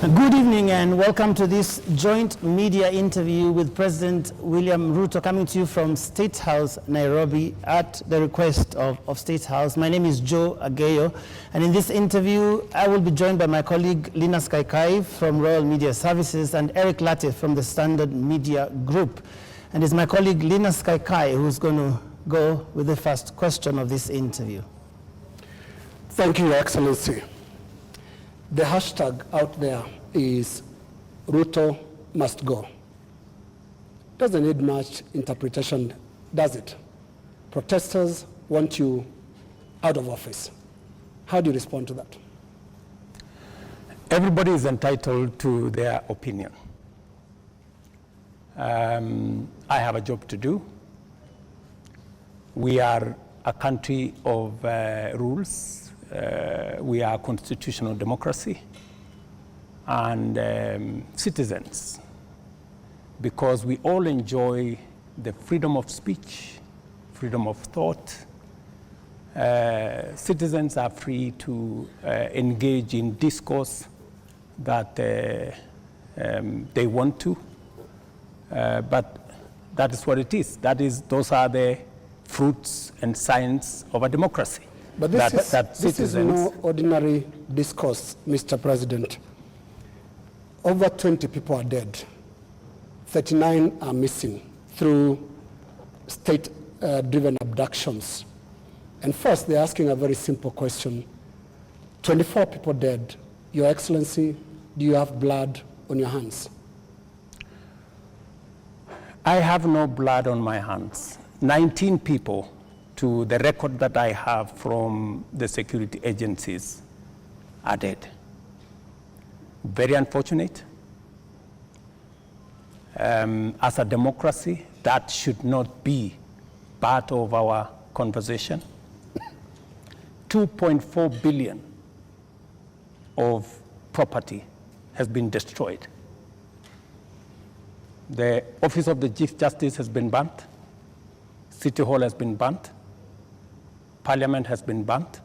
Good evening and welcome to this joint media interview with President William Ruto, coming to you from State House, Nairobi, at the request of State House. My name is Joe Ageyo, and in this interview I will be joined by my colleague Lina Kaikai from Royal Media Services and Eric Latif from the Standard Media Group. And it's my colleague Lina Kaikai who's going to go with the first question of this interview. Thank you, Your Excellency. The hashtag out there is Ruto must go. Doesn't need much interpretation, does it? Protesters want you out of office. How do you respond to that? Everybody is entitled to their opinion. I have a job to do. We are a country of rules. We are a constitutional democracy and citizens, because we all enjoy the freedom of speech, freedom of thought. Citizens are free to engage in discourse that they want to, but that is what it is. Those are the fruits and signs of a democracy. But this is no ordinary discourse, Mr. President. Over 20 people are dead. 39 are missing through state-driven abductions. And first, they're asking a very simple question. 24 people dead. Your Excellency, do you have blood on your hands? I have no blood on my hands. 19 people, to the record that I have from the security agencies, are dead. Very unfortunate. As a democracy, that should not be part of our conversation. 2.4 billion of property has been destroyed. The Office of the Chief Justice has been burnt. City Hall has been burnt. Parliament has been burnt.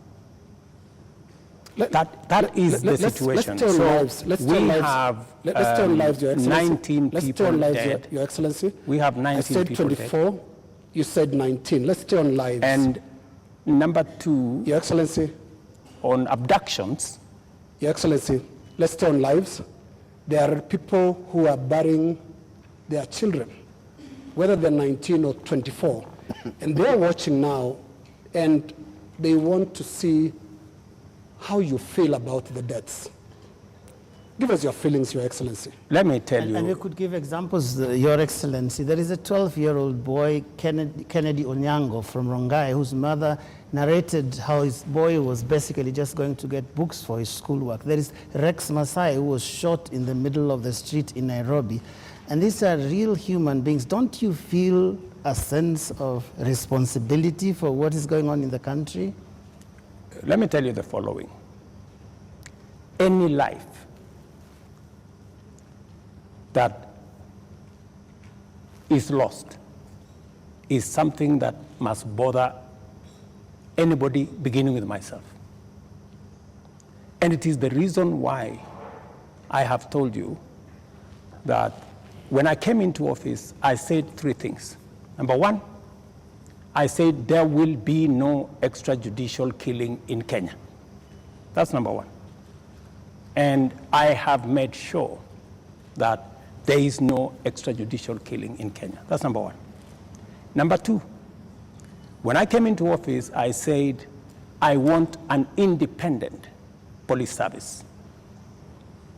That is the situation. Let's turn lives, Your Excellency. 19 let's people turn lives, dead. Your Excellency. We have 19 people dead. I said 24, you said 19. Let's turn lives. And number two, Your Excellency. on abductions. Your Excellency, let's turn lives. There are people who are burying their children, whether they're 19 or 24. And they're watching now, and they want to see how you feel about the deaths. Give us your feelings, Your Excellency. Let me tell you. And we could give examples, Your Excellency. There is a 12-year-old boy, Kennedy Onyango from Rongai, whose mother narrated how his boy was basically just going to get books for his schoolwork. There is Rex Masai, who was shot in the middle of the street in Nairobi. And these are real human beings. Don't you feel a sense of responsibility for what is going on in the country? Let me tell you the following. Any life that is lost is something that must bother anybody, beginning with myself. And it is the reason why I have told you that when I came into office, I said three things. Number one, I said there will be no extrajudicial killing in Kenya. That's number one. And I have made sure that there is no extrajudicial killing in Kenya. That's number one. Number two, when I came into office, I said I want an independent police service.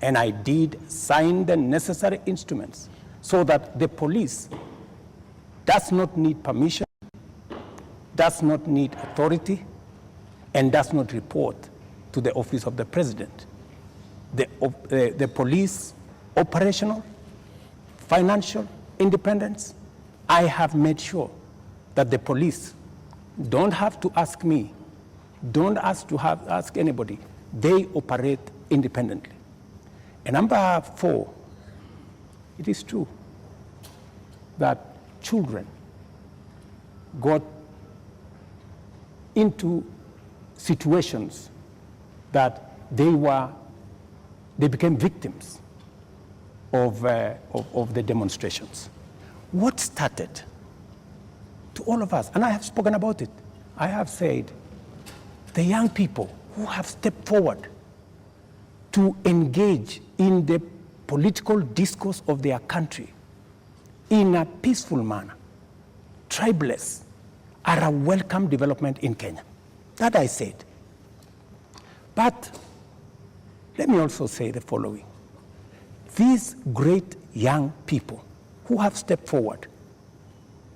And I did sign the necessary instruments so that the police does not need permission, does not need authority, and does not report to the office of the president. The police operational, financial independence, I have made sure that the police don't have to ask me, don't ask anybody. They operate independently. And number four, it is true that children got into situations that they were they became victims of the demonstrations. What started to all of us, and I have spoken about it, I have said, the young people who have stepped forward to engage in the political discourse of their country in a peaceful manner, tribeless, are a welcome development in Kenya. That I said. But let me also say the following. These great young people who have stepped forward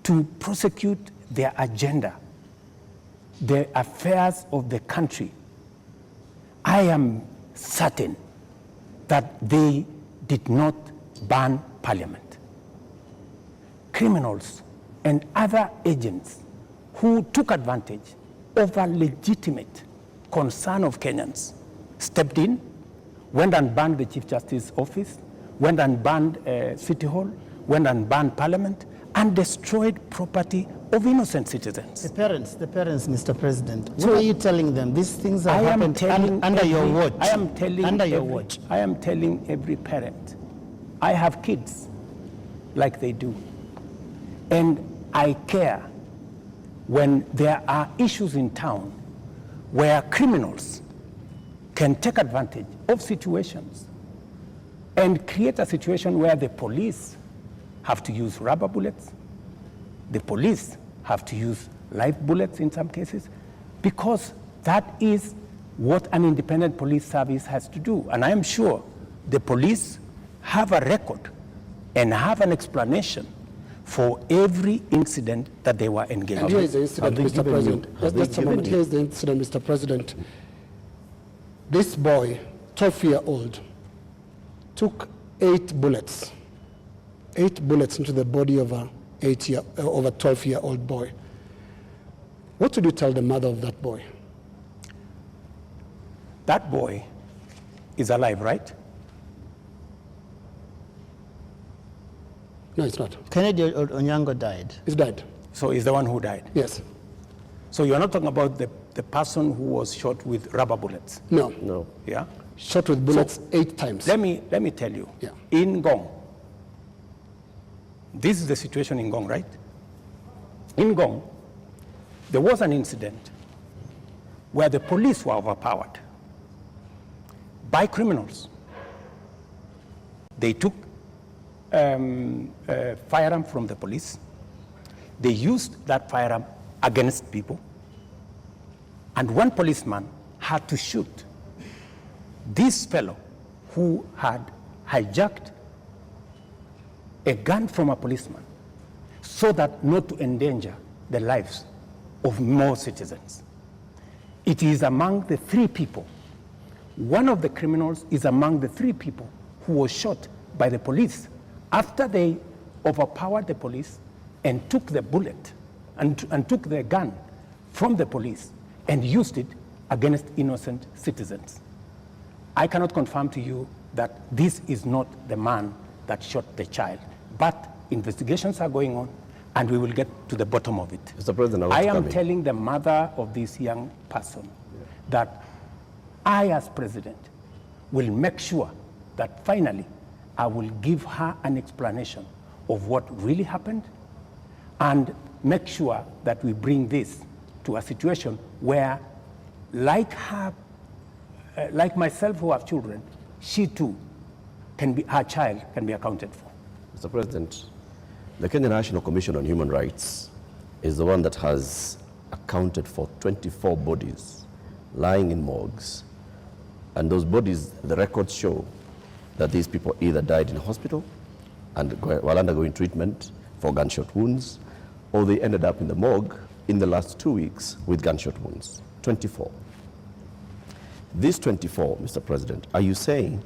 to prosecute their agenda, the affairs of the country, I am certain that they did not ban parliament. Criminals and other agents who took advantage of a legitimate concern of Kenyans stepped in, went and banned the Chief Justice's office, went and banned City Hall, went and banned Parliament, and destroyed property of innocent citizens. The parents, Mr. President, what are you telling them? These things have I am happened telling under your every- watch. I am telling under your every- watch. I am telling every parent. I have kids like they do. And I care when there are issues in town where criminals can take advantage of situations and create a situation where the police have to use rubber bullets, the police have to use live bullets in some cases, because that is what an independent police service has to do. And I am sure the police have a record and have an explanation for every incident that they were engaged in. And here is the incident, Mr. President. Just a moment. Here is the incident, Mr. President. This boy, 12-year-old, took 8 bullets into the body of a 12-year-old boy. What would you tell the mother of that boy? That boy is alive, right? No, it's not. Kennedy Onyango died. He's dead. So he's the one who died. Yes. So you're not talking about the person who was shot with rubber bullets. No. No. Yeah? Shot with bullets 8 times. Let me tell you. Yeah. In Ngong, this is the situation in Ngong, right? In Ngong, there was an incident where the police were overpowered by criminals. They took firearm from the police. They used that firearm against people. And one policeman had to shoot this fellow who had hijacked a gun from a policeman so that not to endanger the lives of more citizens. It is among the 3 people. One of the criminals is among the 3 people who was shot by the police after they overpowered the police and took the bullet and took the gun from the police and used it against innocent citizens. I cannot confirm to you that this is not the man that shot the child, but investigations are going on and we will get to the bottom of it. Mr. President, I am telling the mother of this young person that I, as president, will make sure that finally I will give her an explanation of what really happened and make sure that we bring this to a situation where, like her, like myself who have children, she too her child can be accounted for. Mr. President, the Kenya National Commission on Human Rights is the one that has accounted for 24 bodies lying in morgues. And those bodies, the records show that these people either died in hospital and while undergoing treatment for gunshot wounds, or they ended up in the morgue in the last 2 weeks with gunshot wounds. 24. These 24, Mr. President, are you saying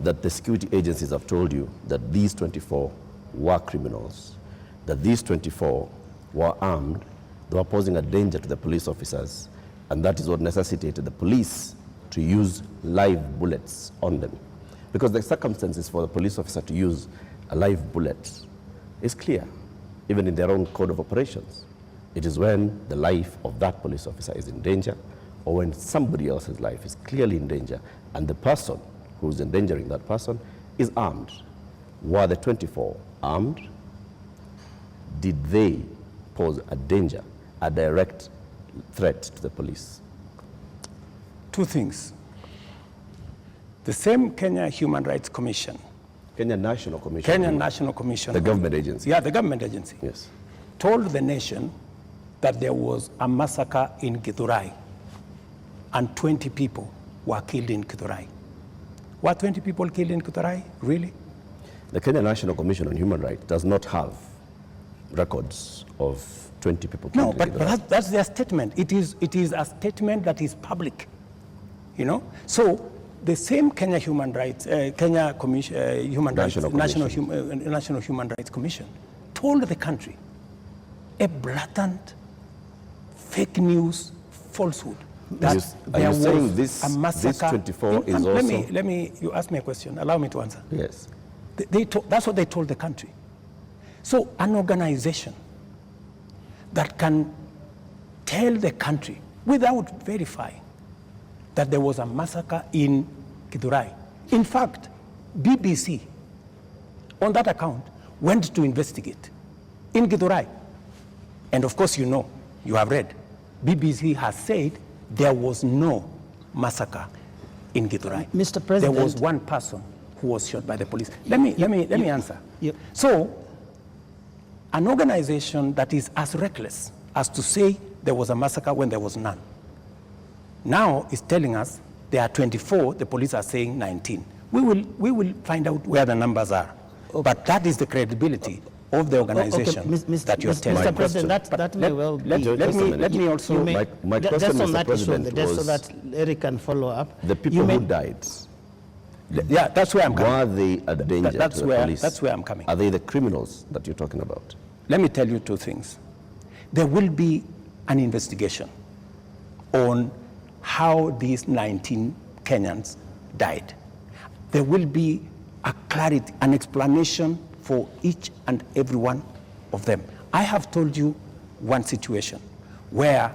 that the security agencies have told you that these 24 were criminals, that these 24 were armed, they were posing a danger to the police officers, and that is what necessitated the police to use live bullets on them? Because the circumstances for the police officer to use a live bullet is clear, even in their own code of operations. It is when the life of that police officer is in danger, or when somebody else's life is clearly in danger, and the person who who's endangering that person is armed. Were the 24 armed? Did they pose a danger, a direct threat to the police? Two things. The same Kenya Human Rights Commission, Kenya National Commission. Kenya National Commission. The government agency. Yeah, the government agency. Yes. Told the nation that there was a massacre in Githurai and 20 people were killed in Githurai. Were 20 people killed in Githurai? Really? The Kenya National Commission on Human Rights does not have records of 20 people killed. No, in but Githurai. that's their statement. It is a statement that is public, you know? So the same Kenya Human Rights, Kenya Commission, Human Rights, National Human Rights Commission told the country a blatant fake news falsehood. That Are you was saying this, a massacre. this 24 is also... Let me, you ask me a question, allow me to answer. Yes. That's what they told the country. So an organization that can tell the country without verifying that there was a massacre in Githurai. In fact, BBC, on that account, went to investigate in Githurai. And of course, you know, you have read, BBC has said there was no massacre in Githurai. Mr. President, there was one person who was shot by the police. Let me answer. So, an organization that is as reckless as to say there was a massacre when there was none, now is telling us there are 24, the police are saying 19. We will find out where the numbers are. But that is the credibility of the organization that you're telling. Mr. President, that may well be. Let me also... my question, just on Mr. that President, issue, just so was that Eric can follow up. the people who died, yeah, that's where I'm coming. were they a danger to the police? That's where I'm coming. Are they the criminals that you're talking about? Let me tell you two things. There will be an investigation on how these 19 Kenyans died. There will be a clarity, an explanation for each and every one of them. I have told you one situation where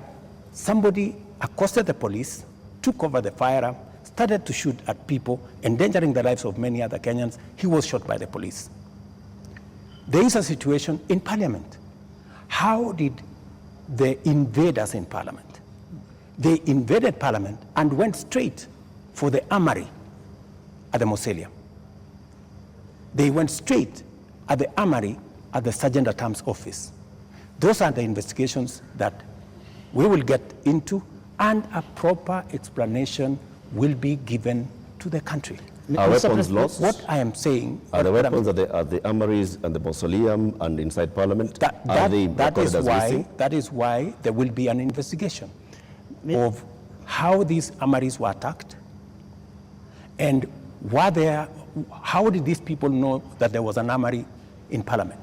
somebody accosted the police, took over the firearm, started to shoot at people, endangering the lives of many other Kenyans. He was shot by the police. There is a situation in Parliament. How did the invaders in Parliament? They invaded Parliament and went straight for the armory at the Mausoleum. They went straight at the armory at the Sergeant at Arms office. Those are the investigations that we will get into, and a proper explanation will be given to the country. Are weapons lost? What I am saying... Are the weapons at the armories and the mausoleum and inside Parliament? That is why there will be an investigation of how these armories were attacked, and how did these people know that there was an armory in Parliament?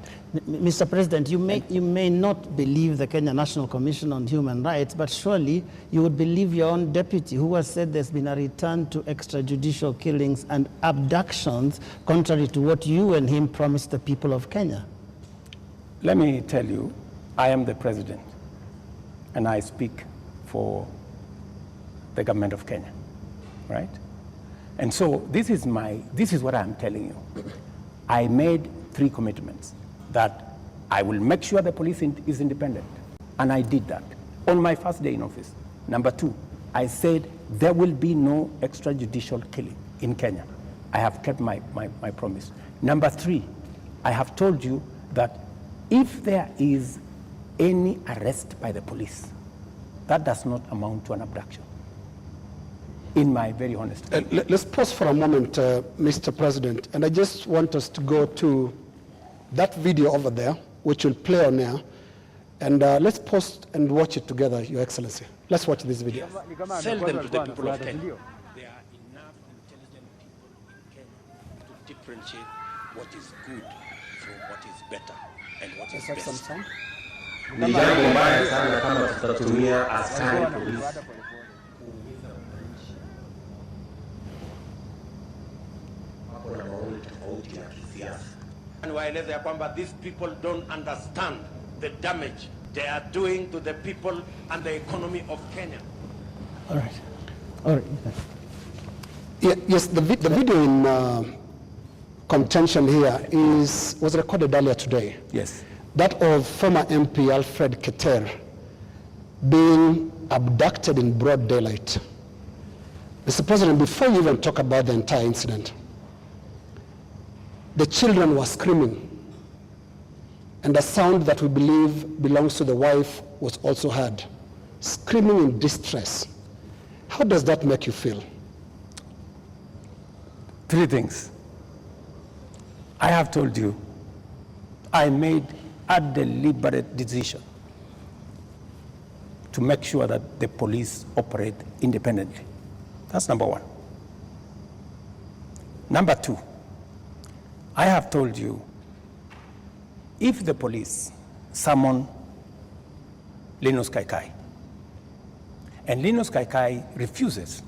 Mr. President, you may not believe the Kenya National Commission on Human Rights, but surely you would believe your own deputy, who has said there's been a return to extrajudicial killings and abductions, contrary to what you and him promised the people of Kenya. Let me tell you, I am the president, and I speak for the government of Kenya, right? And so this is what I'm telling you. I made 3 commitments: that I will make sure the police is independent, and I did that on my first day in office. Number 2, I said there will be no extrajudicial killing in Kenya. I have kept my promise. Number 3, I have told you that if there is any arrest by the police, that does not amount to an abduction, in my very honest opinion. Let's pause for a moment, Mr. President, and I just want us to go to that video over there, which will play on air, and let's pause and watch it together, Your Excellency. Let's watch this video. Sell them to the people of Kenya. There are enough intelligent people in Kenya to differentiate what is good from what is better and what is best. Ni jambo mbaya sana kama tutatumia askari polisi wako na maoni tofauti ya kisiasa. Waeleza ya kwamba these people don't understand the damage they are doing to the people and the economy of Kenya. All right. Yes, the video in contention here was recorded earlier today. Yes. That of former MP Alfred Keter being abducted in broad daylight. Mr. President, before you even talk about the entire incident, the children were screaming, and a sound that we believe belongs to the wife was also heard, screaming in distress. How does that make you feel? Three things. I have told you, I made a deliberate decision to make sure that the police operate independently. That's number one. Number two, I have told you, if the police summon Linus Kaikai, and Linus Kaikai refuses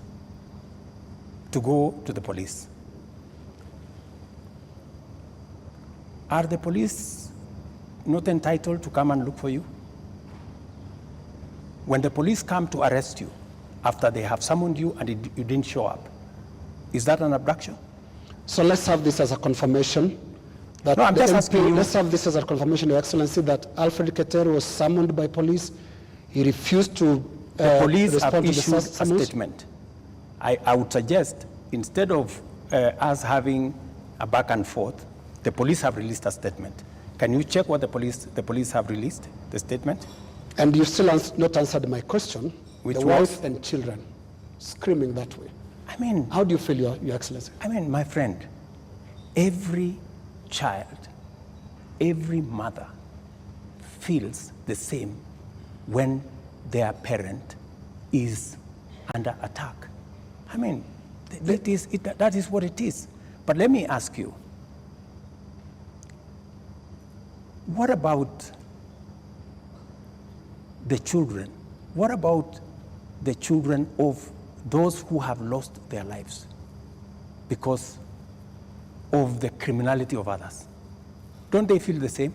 to go to the police, are the police not entitled to come and look for you? When the police come to arrest you after they have summoned you and you didn't show up, is that an abduction? So let's have this as a confirmation that no, I'm just asking you. Let's have this as a confirmation, Your Excellency, that Alfred Keter was summoned by police. He refused to the police have respond to issued the a summons. statement. I would suggest, instead of us having a back and forth, the police have released a statement. Can you check what the police have released, the statement? And you still not answered my question. Which the was? wife and children screaming that way. I mean, how do you feel, Your Excellency? I mean, my friend, every child, every mother feels the same when their parent is under attack. I mean, that is what it is. But let me ask you, what about the children? What about the children of those who have lost their lives because of the criminality of others? Don't they feel the same?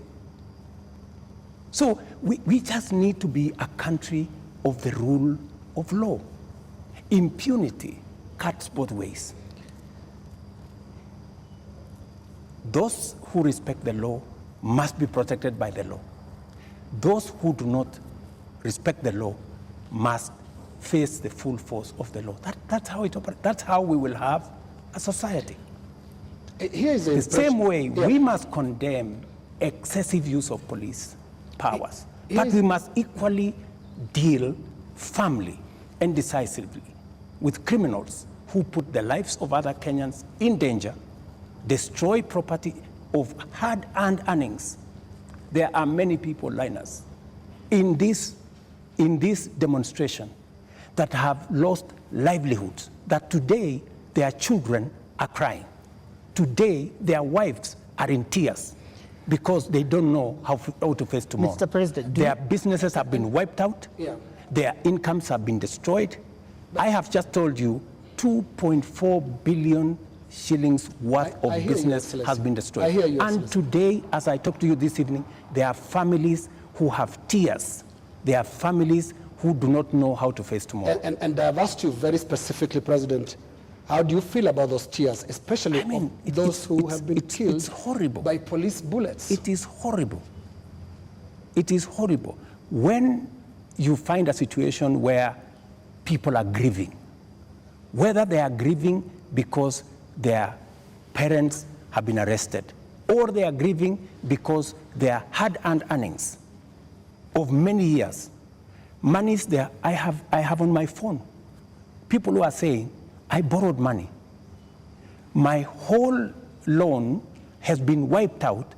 So we just need to be a country of the rule of law. Impunity cuts both ways. Those who respect the law must be protected by the law. Those who do not respect the law must face the full force of the law. That's how it operates. That's how we will have a society. Here is the same way we must condemn excessive use of police powers, but we must equally deal firmly and decisively with criminals who put the lives of other Kenyans in danger, destroy property of hard-earned earnings. There are many people, Linus, in this demonstration that have lost livelihoods, that today their children are crying. Today their wives are in tears because they don't know how to face tomorrow. Mr. President, their businesses have been wiped out. Their incomes have been destroyed. I have just told you 2.4 billion shillings worth of business has been destroyed. And today, as I talk to you this evening, there are families who have tears. There are families who do not know how to face tomorrow. And I've asked you very specifically, President, how do you feel about those tears, especially those who have been killed by police bullets? It is horrible. It is horrible. When you find a situation where people are grieving, whether they are grieving because their parents have been arrested, or they are grieving because their hard-earned earnings of many years, monies there, I have on my phone, people who are saying, I borrowed money. My whole loan has been wiped out.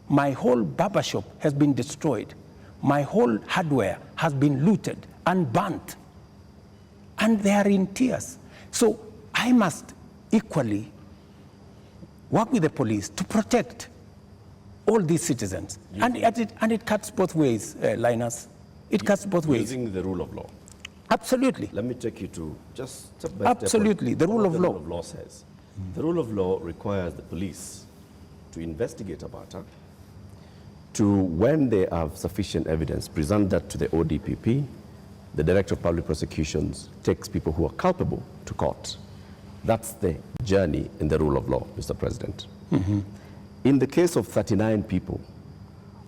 My whole barbershop has been destroyed. My whole hardware has been looted and burnt. And they are in tears. So I must equally work with the police to protect all these citizens. And it cuts both ways, Linus. It cuts both ways. Using the rule of law. Absolutely. Let me take you to just step by step. Absolutely, the rule of law. The rule of law says. The rule of law requires the police to investigate a matter, to, when they have sufficient evidence, present that to the ODPP. The Director of Public Prosecutions takes people who are culpable to court. That's the journey in the rule of law, Mr. President. In the case of 39 people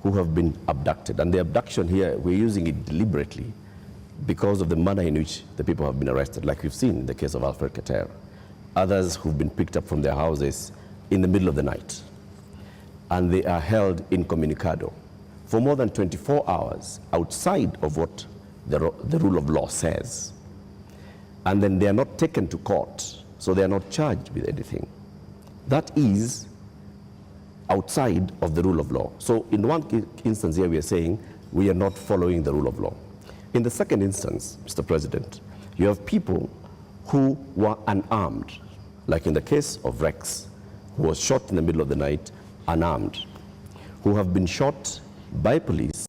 who have been abducted, and the abduction here, we're using it deliberately because of the manner in which the people have been arrested, like we've seen in the case of Alfred Keter. Others who've been picked up from their houses in the middle of the night, and they are held incommunicado for more than 24 hours outside of what the rule of law says. And then they are not taken to court, so they are not charged with anything. That is outside of the rule of law. So in one instance here, we are saying we are not following the rule of law. In the second instance, Mr. President, you have people who were unarmed, like in the case of Rex, who was shot in the middle of the night, unarmed, who have been shot by police,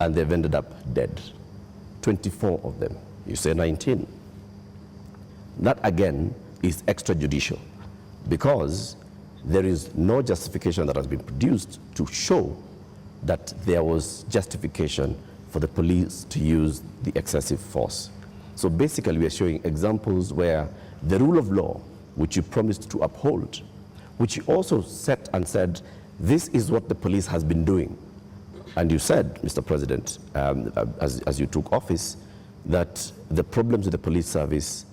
and they've ended up dead. 24 of them. You say 19. That, again, is extrajudicial, because there is no justification that has been produced to show that there was justification for the police to use the excessive force. So basically, we are showing examples where the rule of law, which you promised to uphold, which you also set and said, this is what the police has been doing. And you said, Mr. President, as you took office, that the problems with the police service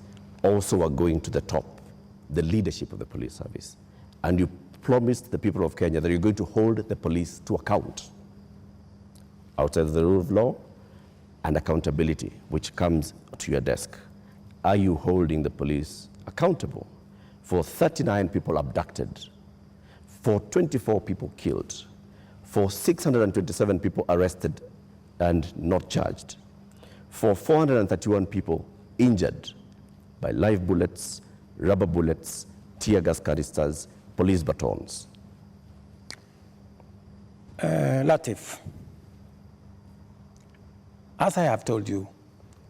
also are going to the top, the leadership of the police service. And you promised the people of Kenya that you're going to hold the police to account outside of the rule of law and accountability, which comes to your desk. Are you holding the police accountable for 39 people abducted, for 24 people killed, for 627 people arrested and not charged, for 431 people injured by live bullets, rubber bullets, tear gas canisters, police batons? Latif, as I have told you,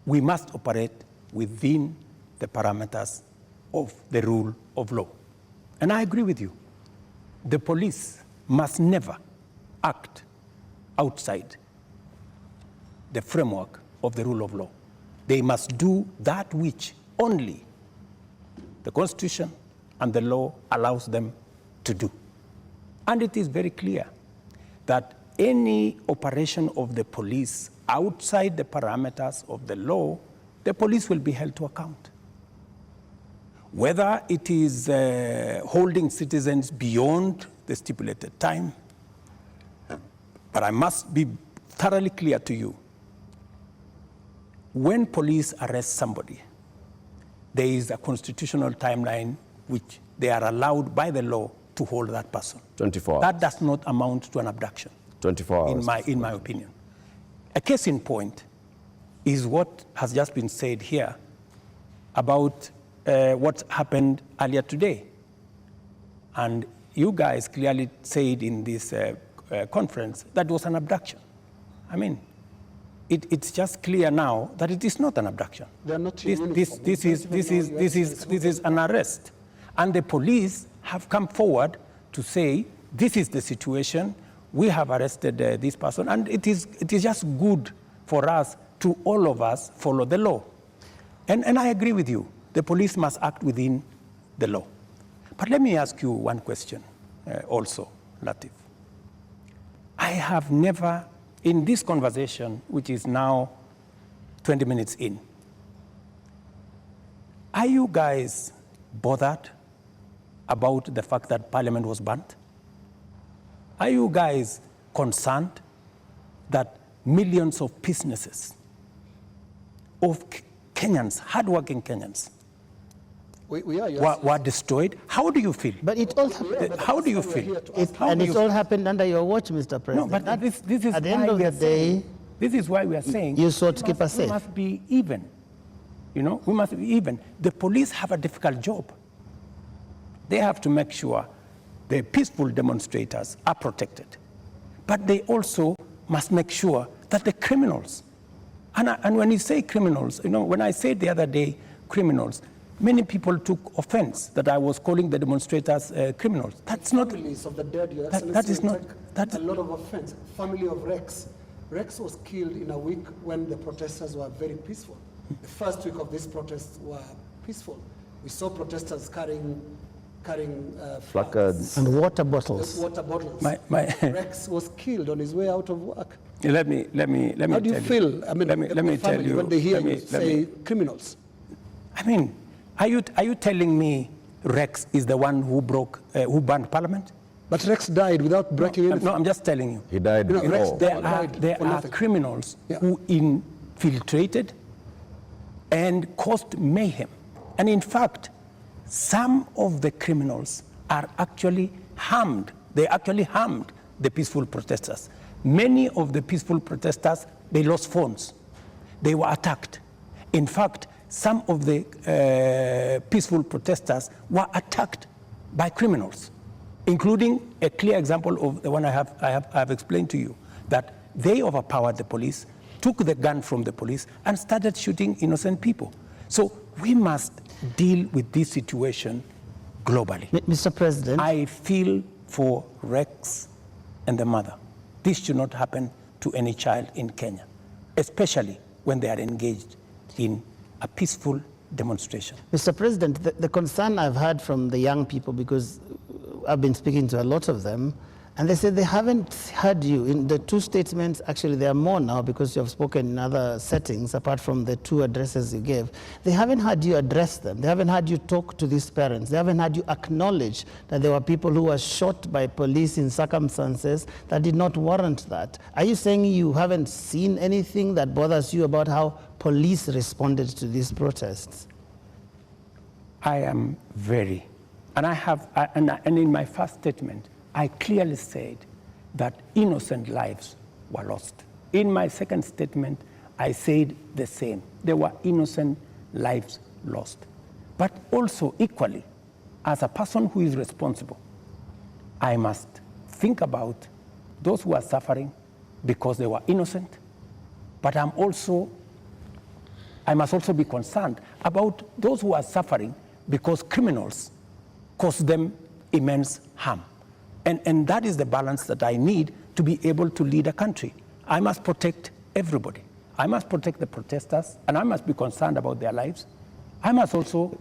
we must operate within the parameters of the rule of law. And I agree with you. The police must never act outside the framework of the rule of law. They must do that which only the Constitution and the law allows them to do. And it is very clear that any operation of the police outside the parameters of the law, the police will be held to account. Whether it is holding citizens beyond the stipulated time, but I must be thoroughly clear to you. When police arrest somebody, there is a constitutional timeline which they are allowed by the law to hold that person. 24 hours. That does not amount to an abduction. 24 hours. In my opinion. A case in point is what has just been said here about what happened earlier today. And you guys clearly said in this conference that was an abduction. I mean, it's just clear now that it is not an abduction. They're not this is an arrest. And the police have come forward to say, this is the situation, we have arrested this person, and it is just good for us to all of us follow the law. And I agree with you, the police must act within the law. But let me ask you one question also, Latif. I have never, in this conversation, which is now 20 minutes in, are you guys bothered about the fact that Parliament was burnt? Are you guys concerned that millions of businesses of Kenyans, hardworking Kenyans, were destroyed? How do you feel? But it all happened. How do you feel? It all happened under your watch, Mr. President. No, but this is at the end of the day, this is why we are saying you sought to keep us safe. We must be even. You know, we must be even. The police have a difficult job. They have to make sure the peaceful demonstrators are protected. But they also must make sure that the criminals, and when you say criminals, you know, when I said the other day criminals, many people took offense that I was calling the demonstrators criminals. That's not. Families of the dead, Your Excellency, that is not. That's a lot of offense. Family of Rex. Rex was killed in a week when the protesters were very peaceful. The first week of these protests were peaceful. We saw protesters carrying Placards. And water bottles. water bottles. My Rex was killed on his way out of work. let me How do you feel? I mean, let me tell family, you. when they hear you say criminals. I mean, are you telling me Rex is the one who banned Parliament? But Rex died without breaking anything. No, I'm just telling you. He died You know, Rex before. died There for are nothing. criminals Yeah. who infiltrated and caused mayhem. And in fact, some of the criminals are actually harmed. They actually harmed the peaceful protesters. Many of the peaceful protesters, they lost phones. They were attacked. In fact, some of the peaceful protesters were attacked by criminals, including a clear example of the one I have explained to you, that they overpowered the police, took the gun from the police, and started shooting innocent people. So we must deal with this situation globally. Mr. President. I feel for Rex and the mother. This should not happen to any child in Kenya, especially when they are engaged in a peaceful demonstration. Mr. President, the concern I've heard from the young people, because I've been speaking to a lot of them, and they said they haven't heard you in the two statements. Actually, there are more now because you have spoken in other settings apart from the two addresses you gave. They haven't heard you address them. They haven't heard you talk to these parents. They haven't heard you acknowledge that there were people who were shot by police in circumstances that did not warrant that. Are you saying you haven't seen anything that bothers you about how police responded to these protests? I am very, and I have, and in my first statement, I clearly said that innocent lives were lost. In my second statement, I said the same. There were innocent lives lost. But also equally, as a person who is responsible, I must think about those who are suffering because they were innocent, but I must also be concerned about those who are suffering because criminals cause them immense harm. And that is the balance that I need to be able to lead a country. I must protect everybody. I must protect the protesters, and I must be concerned about their lives. I must also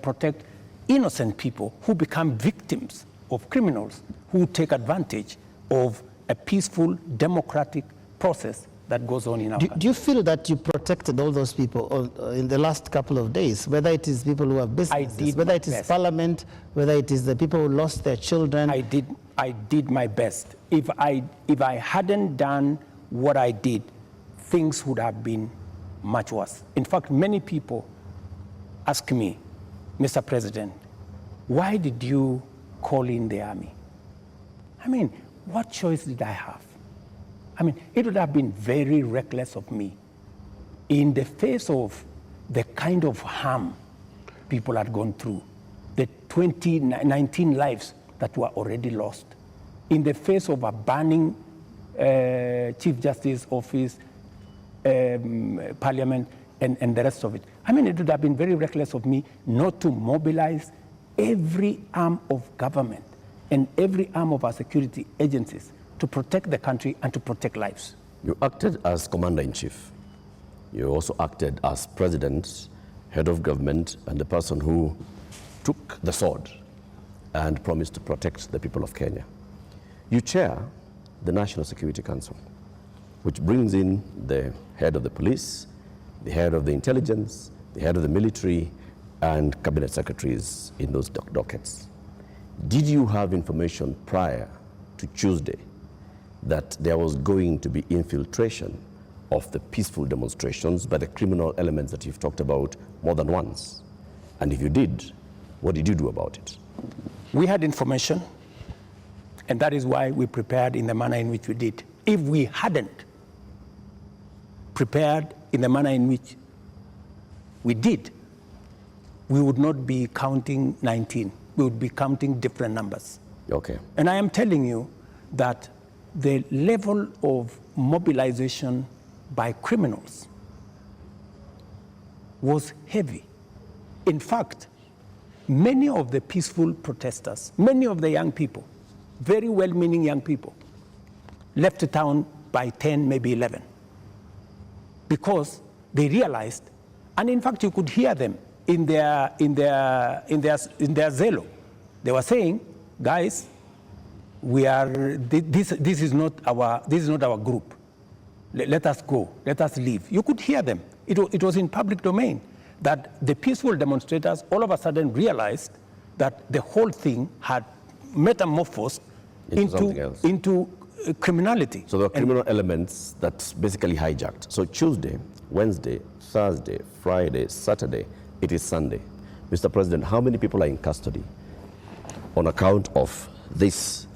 protect innocent people who become victims of criminals who take advantage of a peaceful, democratic process that goes on in our country. Do you feel that you protected all those people in the last couple of days, whether it is people who have businesses, whether it is Parliament, whether it is the people who lost their children? I did my best. If I hadn't done what I did, things would have been much worse. In fact, many people ask me, Mr. President, why did you call in the army? I mean, what choice did I have? I mean, it would have been very reckless of me in the face of the kind of harm people had gone through, the 19 lives that were already lost, in the face of a burning Chief Justice office, Parliament, and the rest of it. I mean, it would have been very reckless of me not to mobilize every arm of government and every arm of our security agencies to protect the country and to protect lives. You acted as commander-in-chief. You also acted as president, head of government, and the person who took the sword and promised to protect the people of Kenya. You chair the National Security Council, which brings in the head of the police, the head of the intelligence, the head of the military, and cabinet secretaries in those dockets. Did you have information prior to Tuesday that there was going to be infiltration of the peaceful demonstrations by the criminal elements that you've talked about more than once? And if you did, what did you do about it? We had information, and that is why we prepared in the manner in which we did. If we hadn't prepared in the manner in which we did, we would not be counting 19. We would be counting different numbers. Okay. And I am telling you that the level of mobilization by criminals was heavy. In fact, many of the peaceful protesters, many of the young people, very well-meaning young people, left the town by 10, maybe 11, because they realized, and in fact you could hear them in their zelo. They were saying, guys, this is not our group. Let us go. Let us leave. You could hear them. It was in public domain that the peaceful demonstrators all of a sudden realized that the whole thing had metamorphosed into criminality. So there were criminal elements that basically hijacked. So Tuesday, Wednesday, Thursday, Friday, Saturday, it is Sunday. Mr. President, how many people are in custody on account of this?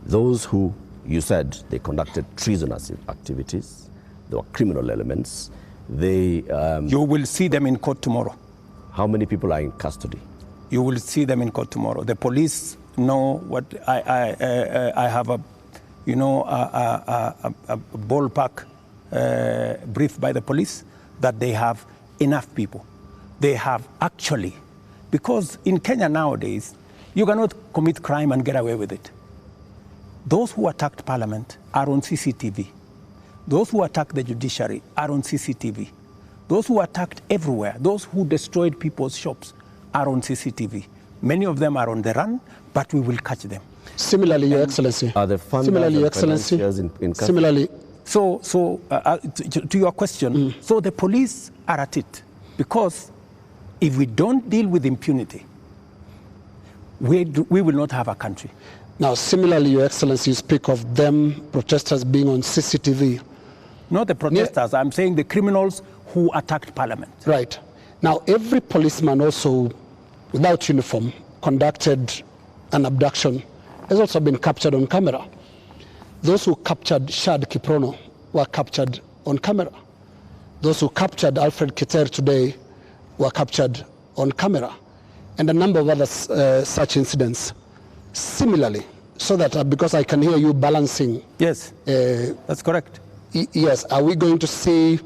Those who you said they conducted treasonous activities, there were criminal elements. You will see them in court tomorrow. How many people are in custody? You will see them in court tomorrow. The police know what I have a ballpark brief by the police that they have enough people. They have actually, because in Kenya nowadays, you cannot commit crime and get away with it. Those who attacked Parliament are on CCTV. Those who attacked the judiciary are on CCTV. Those who attacked everywhere, those who destroyed people's shops are on CCTV. Many of them are on the run, but we will catch them. Similarly, Your Excellency. Are the funders Similarly, Your and Excellency. financiers in custody? Similarly. To your question, so the police are at it, because if we don't deal with impunity, we will not have a country. Now, similarly, Your Excellency, you speak of them, protesters being on CCTV. Not the protesters, I'm saying the criminals who attacked Parliament. Right. Now, every policeman also, without uniform, conducted an abduction, has also been captured on camera. Those who captured Shad Kiprono were captured on camera. Those who captured Alfred Keter today were captured on camera. And a number of other such incidents. Similarly, so that because I can hear you balancing. Yes, that's correct. Yes, are we going to see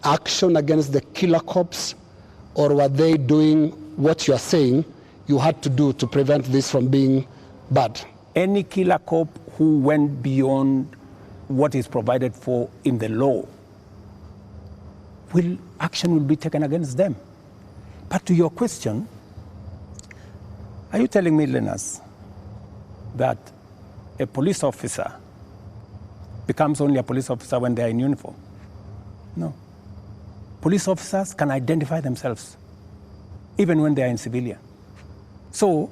action against the killer cops, or were they doing what you are saying you had to do to prevent this from being bad? Any killer cop who went beyond what is provided for in the law, action will be taken against them. But to your question, are you telling me, Linus, that a police officer becomes only a police officer when they are in uniform? No. Police officers can identify themselves even when they are in civilian. So,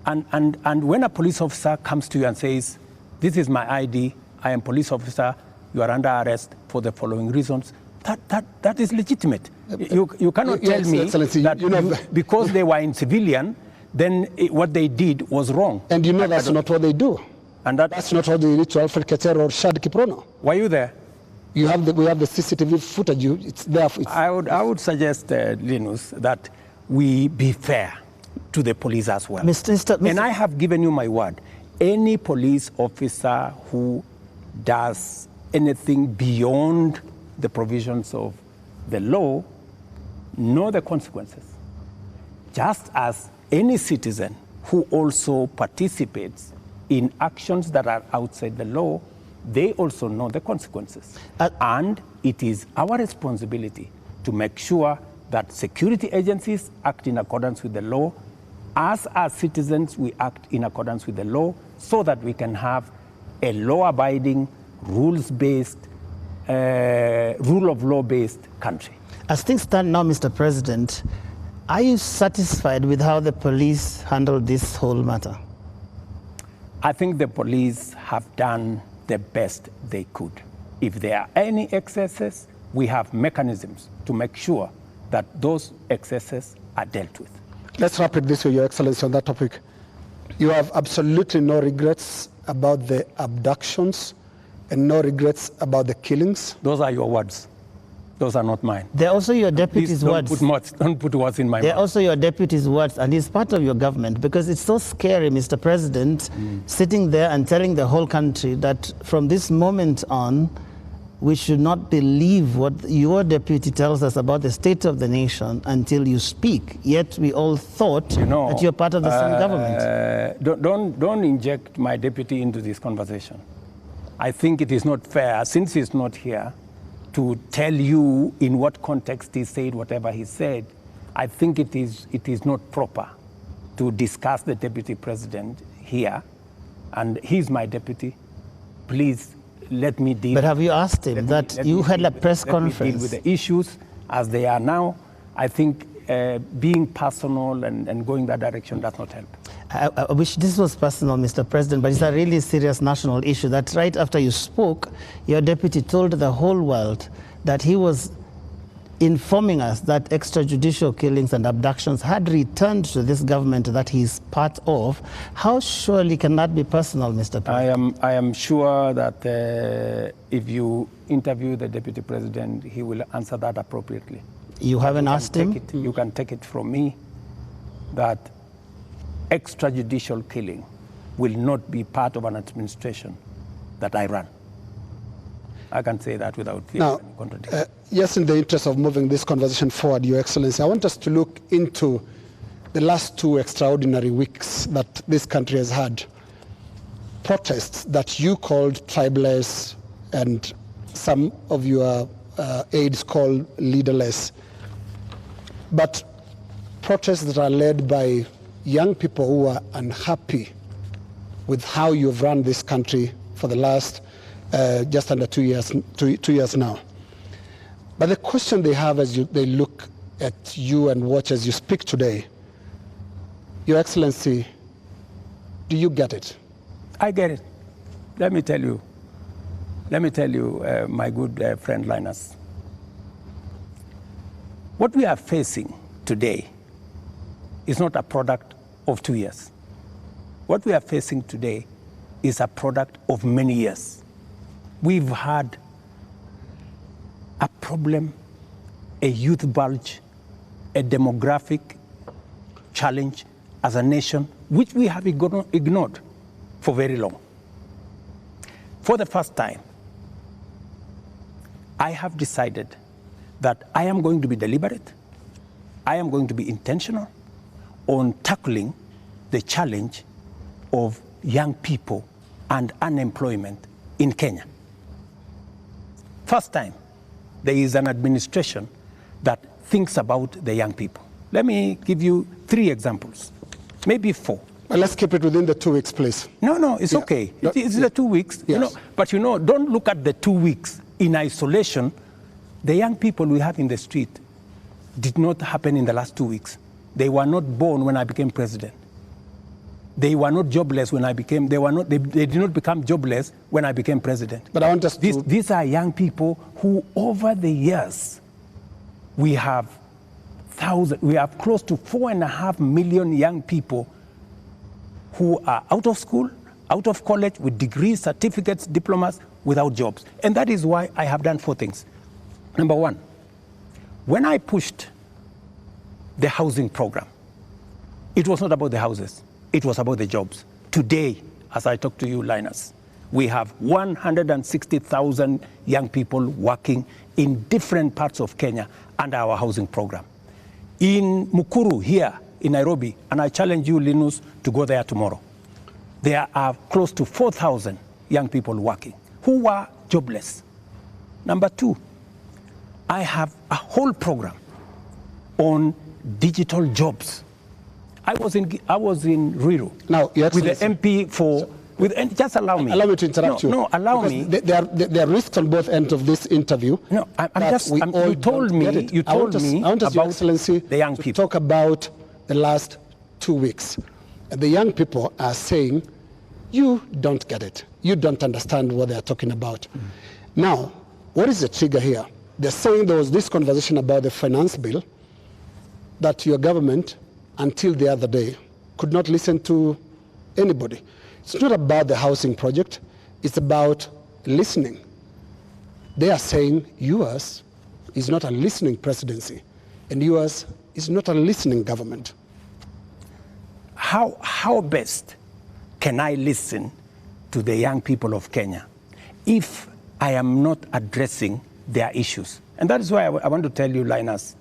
and when a police officer comes to you and says, this is my ID, I am police officer, you are under arrest for the following reasons, that is legitimate. You cannot tell me that because they were in civilian, then what they did was wrong. And you know that's not what they do. And that's not what they did to Alfred Keter or Shad Kiprono. Were you there? We have the CCTV footage. It's there. I would suggest, Linus, that we be fair to the police as well. Mr. And I have given you my word. Any police officer who does anything beyond the provisions of the law know the consequences. Just as any citizen who also participates in actions that are outside the law, they also know the consequences. And it is our responsibility to make sure that security agencies act in accordance with the law. As citizens, we act in accordance with the law so that we can have a law-abiding, rules-based, rule of law-based country. As things stand now, Mr. President, are you satisfied with how the police handled this whole matter? I think the police have done the best they could. If there are any excesses, we have mechanisms to make sure that those excesses are dealt with. Let's wrap it this way, Your Excellency, on that topic. You have absolutely no regrets about the abductions and no regrets about the killings? Those are your words. Those are not mine. They're also your deputy's words. Don't put words in my mouth. They're also your deputy's words, and he's part of your government, because it's so scary, Mr. President, sitting there and telling the whole country that from this moment on, we should not believe what your deputy tells us about the state of the nation until you speak. Yet we all thought that you're part of the same government. Don't inject my deputy into this conversation. I think it is not fair, since he's not here, to tell you in what context he said whatever he said. I think it is not proper to discuss the deputy president here, and he's my deputy. Please let me deal. But have you asked him that you had a press conference? Let me deal with the issues as they are now. I think being personal and going that direction does not help. I wish this was personal, Mr. President, but it's a really serious national issue that right after you spoke, your deputy told the whole world that he was informing us that extrajudicial killings and abductions had returned to this government that he's part of. How surely can that be personal, Mr. President? I am sure that if you interview the deputy president, he will answer that appropriately. You haven't asked him? You can take it from me that extrajudicial killing will not be part of an administration that I run. I can say that without fear of any contradiction. Yes, in the interest of moving this conversation forward, Your Excellency, I want us to look into the last 2 extraordinary weeks that this country has had. Protests that you called tribeless and some of your aides called leaderless. But protests that are led by young people who are unhappy with how you've run this country for the last just under 2 years now. But the question they have as they look at you and watch as you speak today, Your Excellency, do you get it? I get it. Let me tell you, my good friend Linus, what we are facing today is not a product of 2 years. What we are facing today is a product of many years. We've had a problem, a youth bulge, a demographic challenge as a nation, which we have ignored for very long. For the first time, I have decided that I am going to be deliberate, I am going to be intentional on tackling the challenge of young people and unemployment in Kenya. First time, there is an administration that thinks about the young people. Let me give you 3 examples, maybe 4. Well, let's keep it within the 2 weeks, please. No, it's okay. It's the 2 weeks. Yes. But don't look at the 2 weeks in isolation. The young people we have in the street did not happen in the last 2 weeks. They were not born when I became president. They were not jobless when I became, they did not become jobless when I became president. But I want us to... These are young people who over the years, we have close to 4.5 million young people who are out of school, out of college, with degrees, certificates, diplomas, without jobs. And that is why I have done 4 things. Number 1, when I pushed the housing program, it was not about the houses. It was about the jobs. Today, as I talk to you, Linus, we have 160,000 young people working in different parts of Kenya under our housing program. In Mukuru, here in Nairobi, and I challenge you, Linus, to go there tomorrow, there are close to 4,000 young people working who were jobless. Number 2, I have a whole program on digital jobs. I was in Ruto now, with the MP for... just allow me. Allow me to interrupt you. No, allow me. There are risks on both ends of this interview. No, you told me about Your Excellency the young people. Talk about the last 2 weeks. The young people are saying, you don't get it. You don't understand what they're talking about. Now, what is the trigger here? They're saying there was this conversation about the finance bill that your government, until the other day, could not listen to anybody. It's not about the housing project, it's about listening. They are saying yours is not a listening presidency, and yours is not a listening government. How best can I listen to the young people of Kenya if I am not addressing their issues? And that is why I want to tell you, Linus,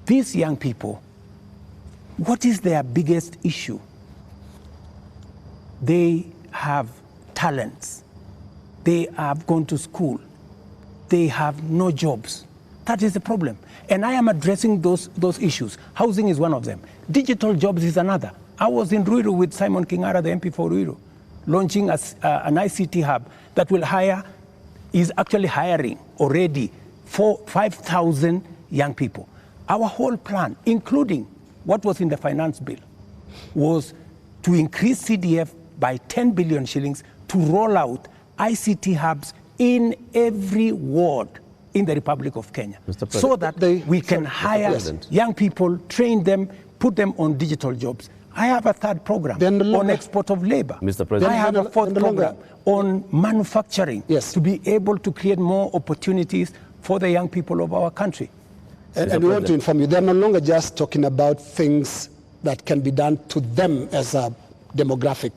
these young people, what is their biggest issue? They have talents. They have gone to school. They have no jobs. That is the problem. And I am addressing those issues. Housing is one of them. Digital jobs is another. I was in Ruiru with Simon Kingara, the MP for Ruiru, launching an ICT hub that is actually hiring already 5,000 young people. Our whole plan, including what was in the finance bill, was to increase CDF by 10 billion shillings to roll out ICT hubs in every ward in the Republic of Kenya, so that we can hire young people, train them, put them on digital jobs. I have a third program on export of labor. Mr. President, I have a fourth program on manufacturing, to be able to create more opportunities for the young people of our country. And we want to inform you, they're no longer just talking about things that can be done to them as a demographic.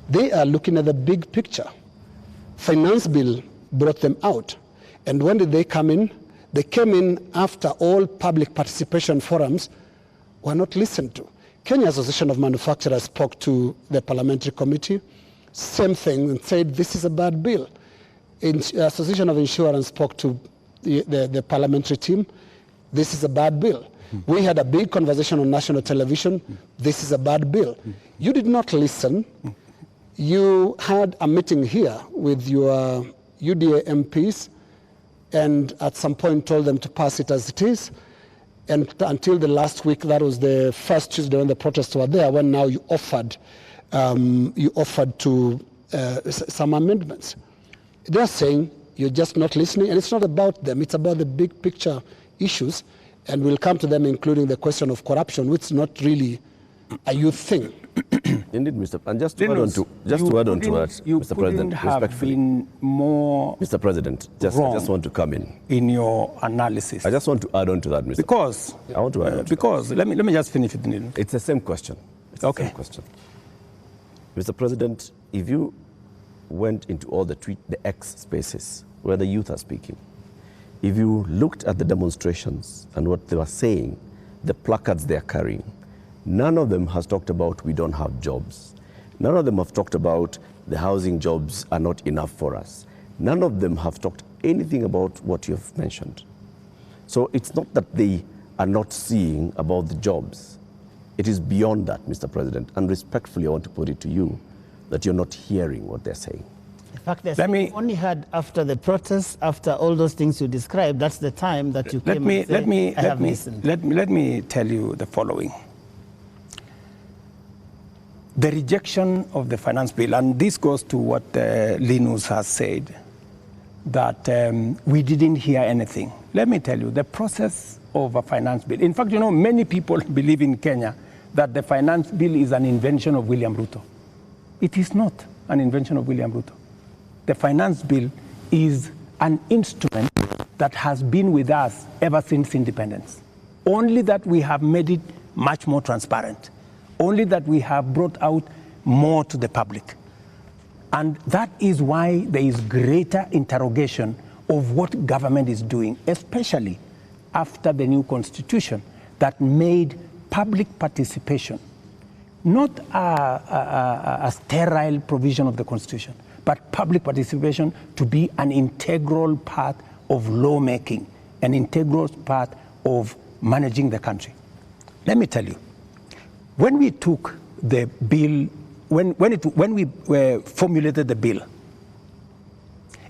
They are looking at the big picture. Finance bill brought them out. And when did they come in? They came in after all public participation forums were not listened to. Kenya Association of Manufacturers spoke to the parliamentary committee, same thing, and said this is a bad bill. Association of Insurance spoke to the parliamentary team, this is a bad bill. We had a big conversation on national television, this is a bad bill. You did not listen. You had a meeting here with your UDA MPs, and at some point told them to pass it as it is. And until the last week, that was the first Tuesday when the protests were there, when now you offered to some amendments. They're saying you're just not listening, and it's not about them, it's about the big picture issues, and we'll come to them, including the question of corruption, which is not really a youth thing. Indeed, Mr. And just to add on to that, Mr. President, respectfully, been more Mr. President, I just want to come in your analysis. I just want to add on to that, Mr. Because I want to add on to because let me just finish it. It's the same question. It's the same question. Mr. President, if you went into all the X spaces where the youth are speaking, if you looked at the demonstrations and what they were saying, the placards they are carrying, none of them has talked about we don't have jobs. None of them have talked about the housing jobs are not enough for us. None of them have talked anything about what you have mentioned. So it's not that they are not seeing about the jobs. It is beyond that, Mr. President. And respectfully, I want to put it to you that you're not hearing what they're saying. In fact, they only had after the protests, after all those things you described, that's the time that you came and said, I have listened. Let me tell you the following. The rejection of the finance bill, and this goes to what Linus has said, that we didn't hear anything. Let me tell you, the process of a finance bill, in fact, you know, many people believe in Kenya that the finance bill is an invention of William Ruto. It is not an invention of William Ruto. The finance bill is an instrument that has been with us ever since independence. Only that we have made it much more transparent. Only that we have brought out more to the public. And that is why there is greater interrogation of what government is doing, especially after the new constitution that made public participation not a sterile provision of the constitution, but public participation to be an integral part of lawmaking, an integral part of managing the country. Let me tell you, when we took the bill, when we formulated the bill,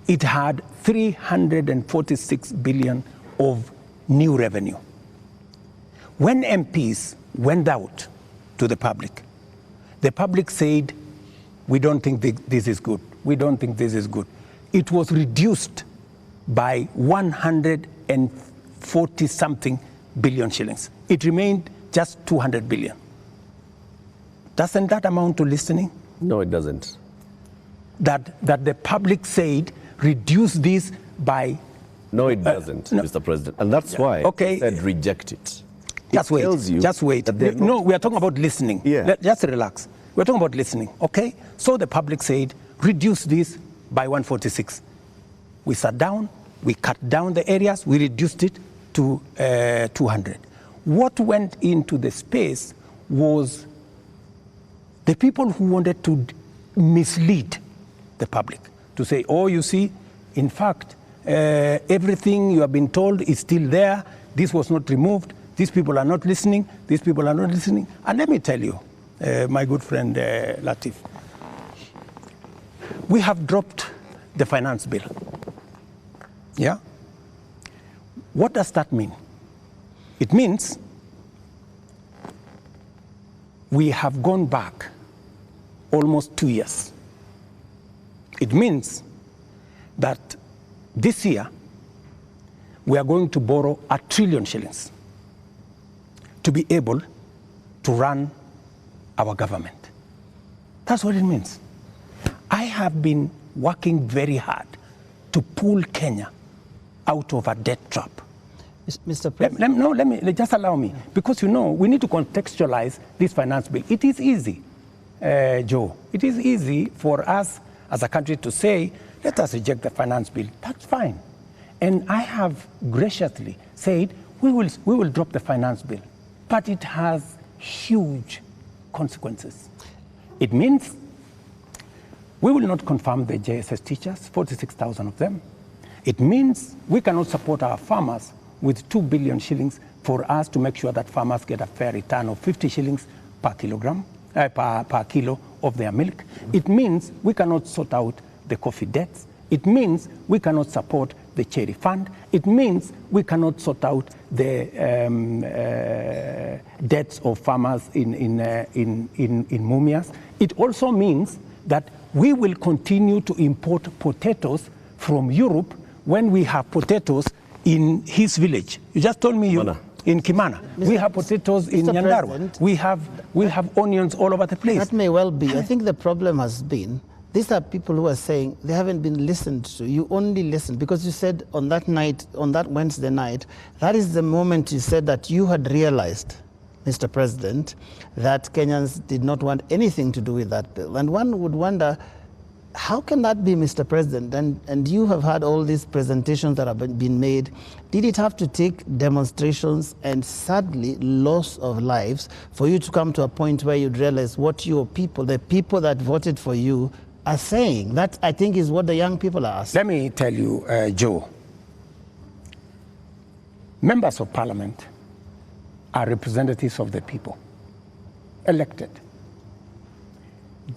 it had 346 billion of new revenue. When MPs went out to the public said, we don't think this is good. We don't think this is good. It was reduced by 140 something billion shillings. It remained just 200 billion. Doesn't that amount to listening? No, it doesn't. That the public said, reduce this by... No, it doesn't, no. Mr. President. And that's why I said reject it. Just wait. No, we are talking about listening. Yeah. Just relax. We're talking about listening, okay? So the public said, reduce this by 146. We sat down, we cut down the areas, we reduced it to 200. What went into the space was the people who wanted to mislead the public, to say, oh, you see, in fact, everything you have been told is still there. This was not removed. These people are not listening. These people are not listening. And let me tell you, my good friend Latif, we have dropped the finance bill. Yeah? What does that mean? It means we have gone back almost 2 years. It means that this year we are going to borrow 1 trillion shillings to be able to run our government. That's what it means. I have been working very hard to pull Kenya out of a debt trap. Mr. President. Let me just allow me, because we need to contextualize this finance bill. It is easy, Joe. It is easy for us as a country to say, let us reject the finance bill. That's fine. And I have graciously said, we will drop the finance bill. But it has huge consequences. It means we will not confirm the JSS teachers, 46,000 of them. It means we cannot support our farmers with 2 billion shillings for us to make sure that farmers get a fair return of 50 shillings per kilogram, per kilo of their milk. It means we cannot sort out the coffee debts. It means we cannot support the cherry fund. It means we cannot sort out the debts of farmers in Mumias. It also means that we will continue to import potatoes from Europe when we have potatoes in his village. You just told me in Kimana. We have potatoes in Nyandarua. We have onions all over the place. That may well be. I think the problem has been, these are people who are saying they haven't been listened to. You only listened because you said on that night, on that Wednesday night, that is the moment you said that you had realized, Mr. President, that Kenyans did not want anything to do with that bill. And one would wonder, how can that be, Mr. President? And you have had all these presentations that have been made. Did it have to take demonstrations and sadly loss of lives for you to come to a point where you'd realize what your people, the people that voted for you, are saying? That, I think, is what the young people are asking. Let me tell you, Joe, members of parliament are representatives of the people, elected.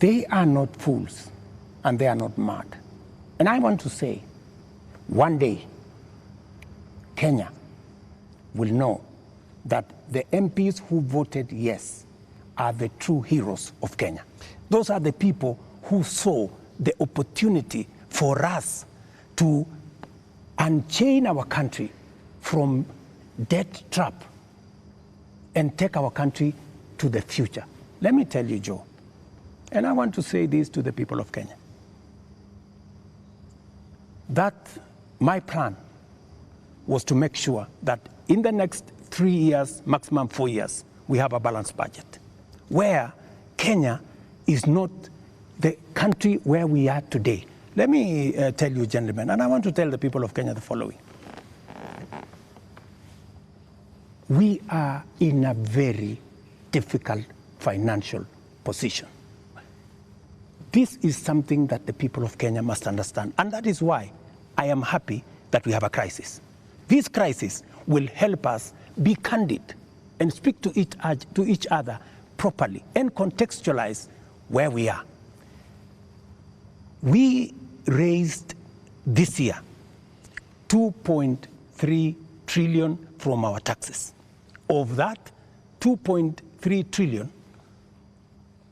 They are not fools. And they are not mad. And I want to say, one day, Kenya will know that the MPs who voted yes are the true heroes of Kenya. Those are the people who saw the opportunity for us to unchain our country from debt trap and take our country to the future. Let me tell you, Joe, and I want to say this to the people of Kenya, that my plan was to make sure that in the next 3 years, maximum 4 years, we have a balanced budget, where Kenya is not the country where we are today. Let me tell you, gentlemen, and I want to tell the people of Kenya the following. We are in a very difficult financial position. This is something that the people of Kenya must understand, and that is why I am happy that we have a crisis. This crisis will help us be candid and speak to each other properly and contextualize where we are. We raised this year 2.3 trillion from our taxes. Of that 2.3 trillion,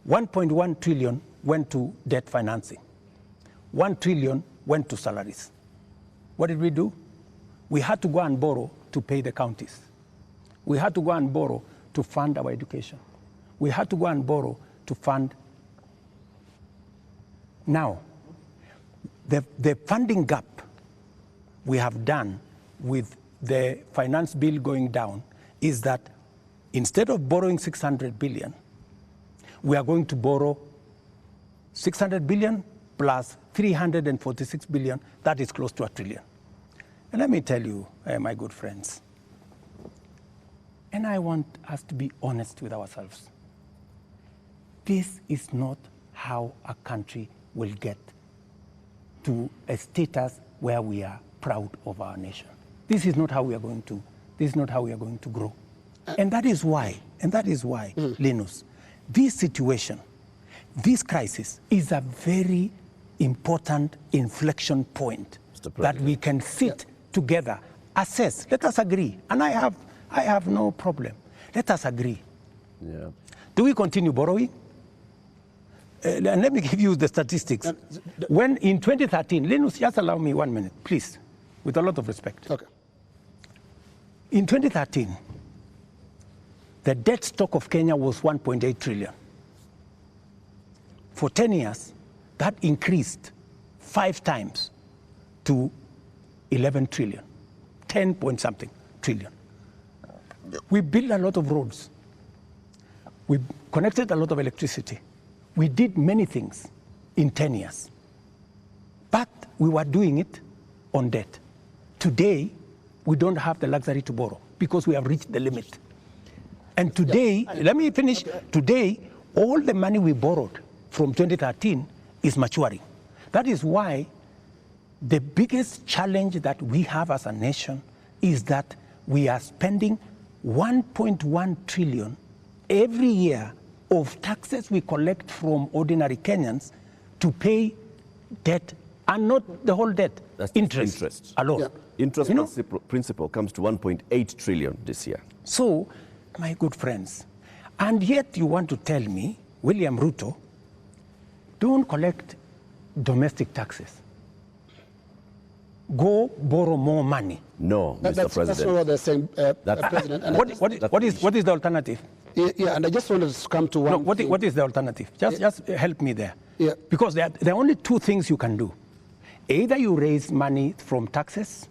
1.1 trillion went to debt financing. 1 trillion went to salaries. What did we do? We had to go and borrow to pay the counties. We had to go and borrow to fund our education. We had to go and borrow to fund. Now, the funding gap we have done with the finance bill going down is that instead of borrowing 600 billion, we are going to borrow 600 billion plus 346 billion, that is close to 1 trillion. And let me tell you, my good friends, and I want us to be honest with ourselves, this is not how a country will get to a status where we are proud of our nation. This is not how we are going to, this is not how we are going to grow. And that is why, Linus, this situation, this crisis is a very important inflection point that we can sit together, assess, let us agree. And I have no problem. Let us agree. Yeah. Do we continue borrowing? And let me give you the statistics. When in 2013, Linus, just allow me 1 minute, please, with a lot of respect. Okay. In 2013, the debt stock of Kenya was 1.8 trillion. For 10 years, that increased 5 times to 11 trillion, 10 point something trillion. We built a lot of roads. We connected a lot of electricity. We did many things in 10 years. But we were doing it on debt. Today, we don't have the luxury to borrow because we have reached the limit. And today, let me finish. Today, all the money we borrowed from 2013 is maturing. That is why the biggest challenge that we have as a nation is that we are spending 1.1 trillion every year of taxes we collect from ordinary Kenyans to pay debt, and not the whole debt, That's interest alone. Yeah. Interest principal comes to 1.8 trillion this year. So, my good friends, and yet you want to tell me, William Ruto, don't collect domestic taxes. Go borrow more money. No, Mr. That's President. what they're saying, President. And What is the alternative? Yeah, and I just wanted to come to one No, what thing. is the alternative? Just help me there. Yeah. Because there are only 2 things you can do. Either you raise money from taxes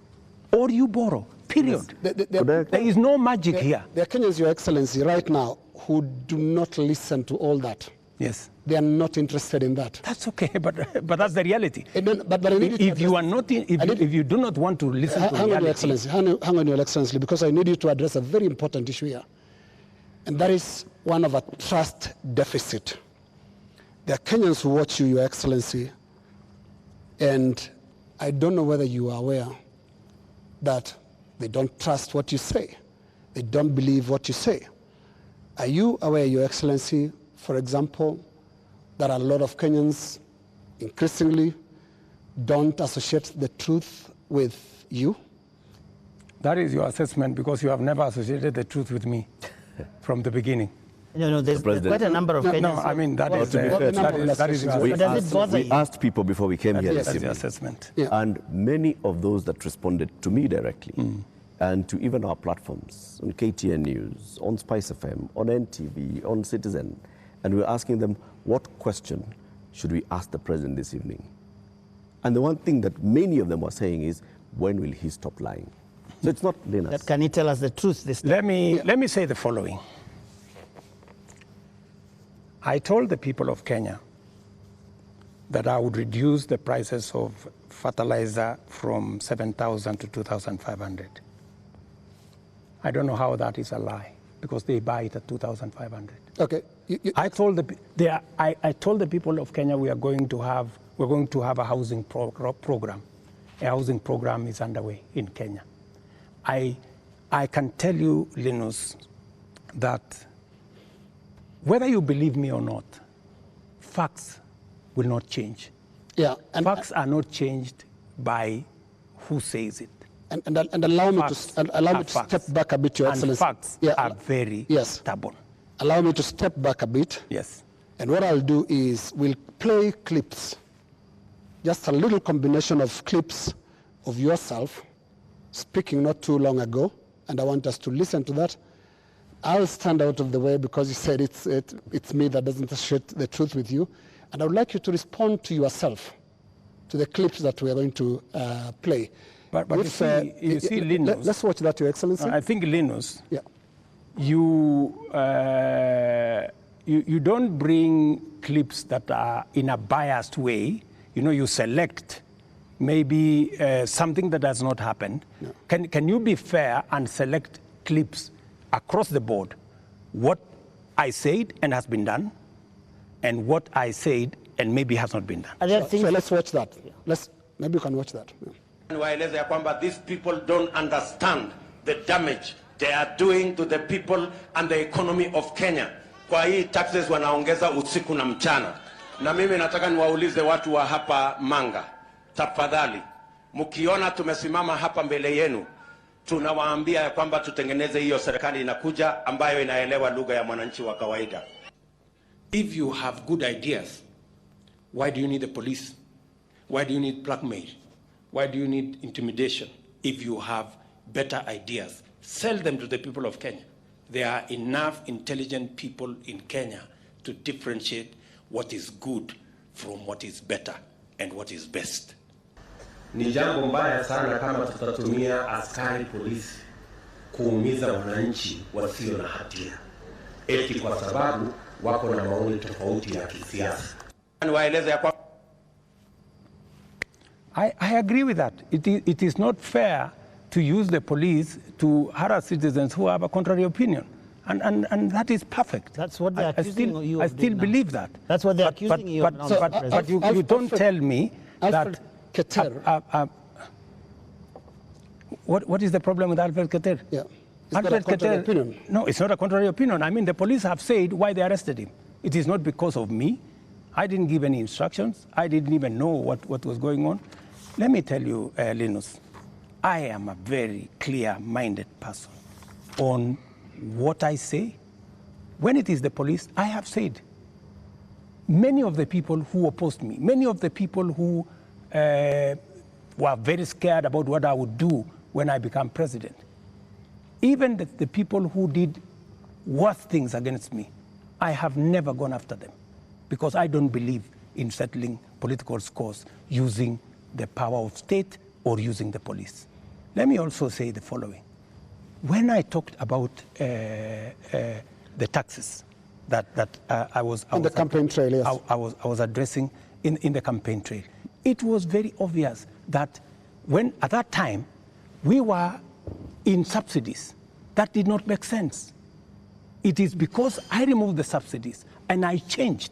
or you borrow, period. There is no magic here. There are Kenyans, Your Excellency, right now who do not listen to all that. Yes. They are not interested in that. That's okay, but that's the reality. But I need If you are not, if you do not want to listen to hang on, Your reality, Excellency, hang on, Your Excellency, because I need you to address a very important issue here. And that is one of a trust deficit. There are Kenyans who watch you, Your Excellency, and I don't know whether you are aware that they don't trust what you say. They don't believe what you say. Are you aware, Your Excellency, for example, that a lot of Kenyans increasingly don't associate the truth with you? that is your assessment because you have never associated the truth with me from the beginning. No, there's quite a number of Kenyans. No, I mean, that is your assessment. We asked people before we came here this That's the evening, assessment. Yeah. and many of those that responded to me directly, and to even our platforms, on KTN News, on Spice FM, on NTV, on Citizen, and we were asking them, what question should we ask the president this evening? And the one thing that many of them were saying is, when will he stop lying? So it's not Linus. Can you tell us the truth this time? Let me say the following. I told the people of Kenya that I would reduce the prices of fertilizer from 7,000 to 2,500. I don't know how that is a lie, because they buy it at 2,500. Okay. I told the people of Kenya we're going to have a housing program. A housing program is underway in Kenya. I can tell you, Linus, that whether you believe me or not, facts will not change. Yeah. And Facts are not changed by who says it. And allow me Facts to are step back a bit, Your and Excellency. facts are very stubborn. Allow me to step back a bit. Yes. And what I'll do is we'll play clips, just a little combination of clips of yourself speaking not too long ago, and I want us to listen to that. I'll stand out of the way because you said it's me that doesn't associate the truth with you, and I would like you to respond to yourself, to the clips that we are going to play. But you see, Linus. Let's watch that, Your Excellency. I think, Linus, Yeah. you don't bring clips that are in a biased way. You know, you select maybe something that has not happened. No. Can you be fair and select clips across the board? What I said and has been done, and what I said and maybe has not been done. Are there things So let's watch that. Maybe you can watch that. Yeah. Waeleze ya kwamba these people don't understand the damage they are doing to the people and the economy of Kenya. Kwa hii taxes wanaongeza usiku na mchana. Na mimi nataka niwaulize watu wa hapa Manga, tafadhali, mkiona tumesimama hapa mbele yenu, tunawaambia ya kwamba tutengeneze hiyo serikali inakuja ambayo inaelewa lugha ya mwananchi wa kawaida. If you have good ideas, why do you need the police? Why do you need blackmail? Why do you need intimidation? If you have better ideas, sell them to the people of Kenya. There are enough intelligent people in Kenya to differentiate what is good from what is better and what is best. Ni jambo mbaya sana kama tutatumia askari polisi kuumiza wananchi wasio na hatia, eti kwa sababu wako na maoni tofauti ya kisiasa. Waeleze ya kwa I agree with that. It is not fair to use the police to harass citizens who have a contrary opinion. And that is perfect. That's what they're accusing you of. I still believe that. That's what they're accusing you of. But you don't tell me that... What is the problem with Alfred Keter? Yeah. Alfred Keter, no, it's not a contrary opinion. I mean, the police have said why they arrested him. It is not because of me. I didn't give any instructions. I didn't even know what was going on. Let me tell you, Linus, I am a very clear-minded person on what I say. When it is the police, I have said, many of the people who opposed me, many of the people who were very scared about what I would do when I become president, even the people who did worse things against me, I have never gone after them because I don't believe in settling political scores using the power of state or using the police. Let me also say the following. When I talked about the taxes that I was the campaign trail, yes. I was addressing in the campaign trail, it was very obvious that when at that time we were in subsidies, that did not make sense. It is because I removed the subsidies and I changed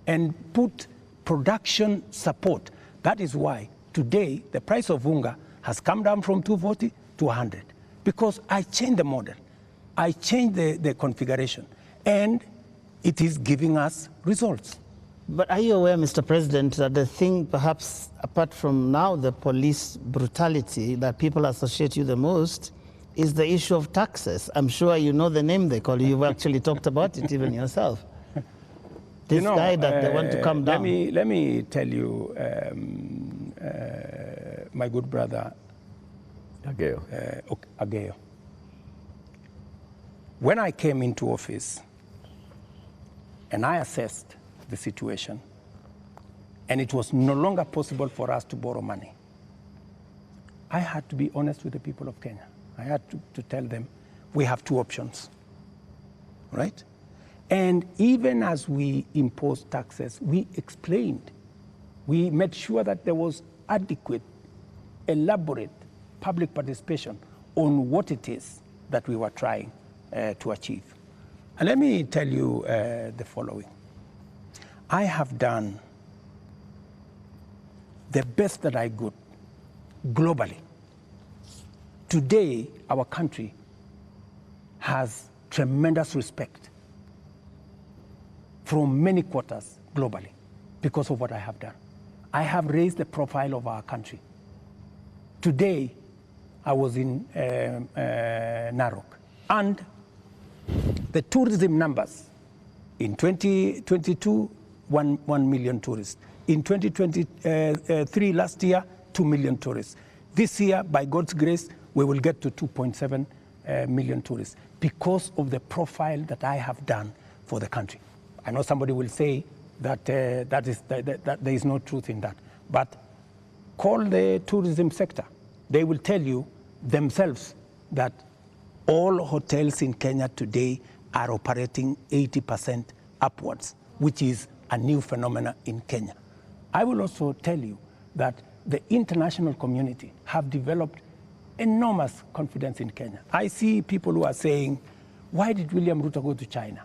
and put production support. That is why today the price of unga has come down from 240 to 100, because I changed the model. I changed the configuration, and it is giving us results. But are you aware, Mr. President, that the thing, perhaps apart from now the police brutality that people associate you the most, is the issue of taxes? I'm sure you know the name they call you. You've actually talked about it even yourself. This guy that they want to come down. Let me tell you, my good brother, Ageo. When I came into office and I assessed the situation, and it was no longer possible for us to borrow money, I had to be honest with the people of Kenya. I had to tell them we have two options, right? And even as we imposed taxes, we explained, we made sure that there was adequate, elaborate public participation on what it is that we were trying to achieve. And let me tell you the following. I have done the best that I could globally. Today, our country has tremendous respect from many quarters globally because of what I have done. I have raised the profile of our country. Today, I was in Narok, and the tourism numbers in 2022, 1 million tourists. In 2023, last year, 2 million tourists. This year, by God's grace, we will get to 2.7 million tourists because of the profile that I have done for the country. I know somebody will say that, that there is no truth in that, but call the tourism sector. They will tell you themselves that all hotels in Kenya today are operating 80% upwards, which is a new phenomenon in Kenya. I will also tell you that the international community have developed enormous confidence in Kenya. I see people who are saying, why did William Ruto go to China?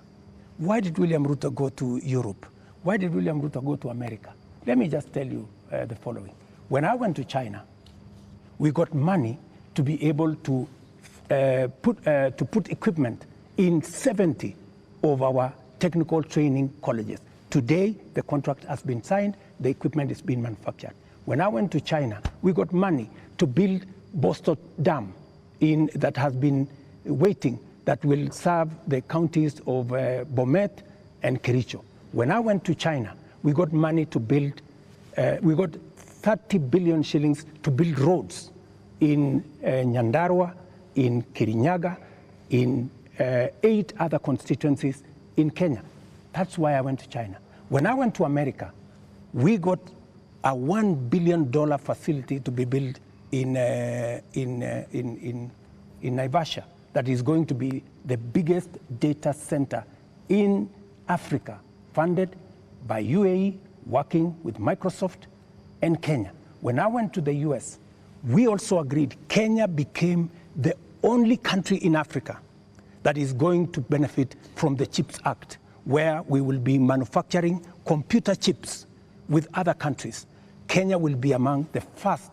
Why did William Ruto go to Europe? Why did William Ruto go to America? Let me just tell you the following. When I went to China, We got money to be able to put equipment in 70 of our technical training colleges. Today, the contract has been signed, the equipment is being manufactured. When I went to China, we got money to build Boston Dam that has been waiting, that will serve the counties of Bomet and Kericho. When I went to China, we got money to build, we got 30 billion shillings to build roads in Nyandarua, in Kirinyaga, in 8 other constituencies in Kenya. That's why I went to China. When I went to America, we got a $1 billion facility to be built in Naivasha that is going to be the biggest data center in Africa, funded by UAE, working with Microsoft and Kenya. When I went to the US, we also agreed Kenya became the only country in Africa that is going to benefit from the CHIPS Act, where we will be manufacturing computer chips with other countries. Kenya will be among the first,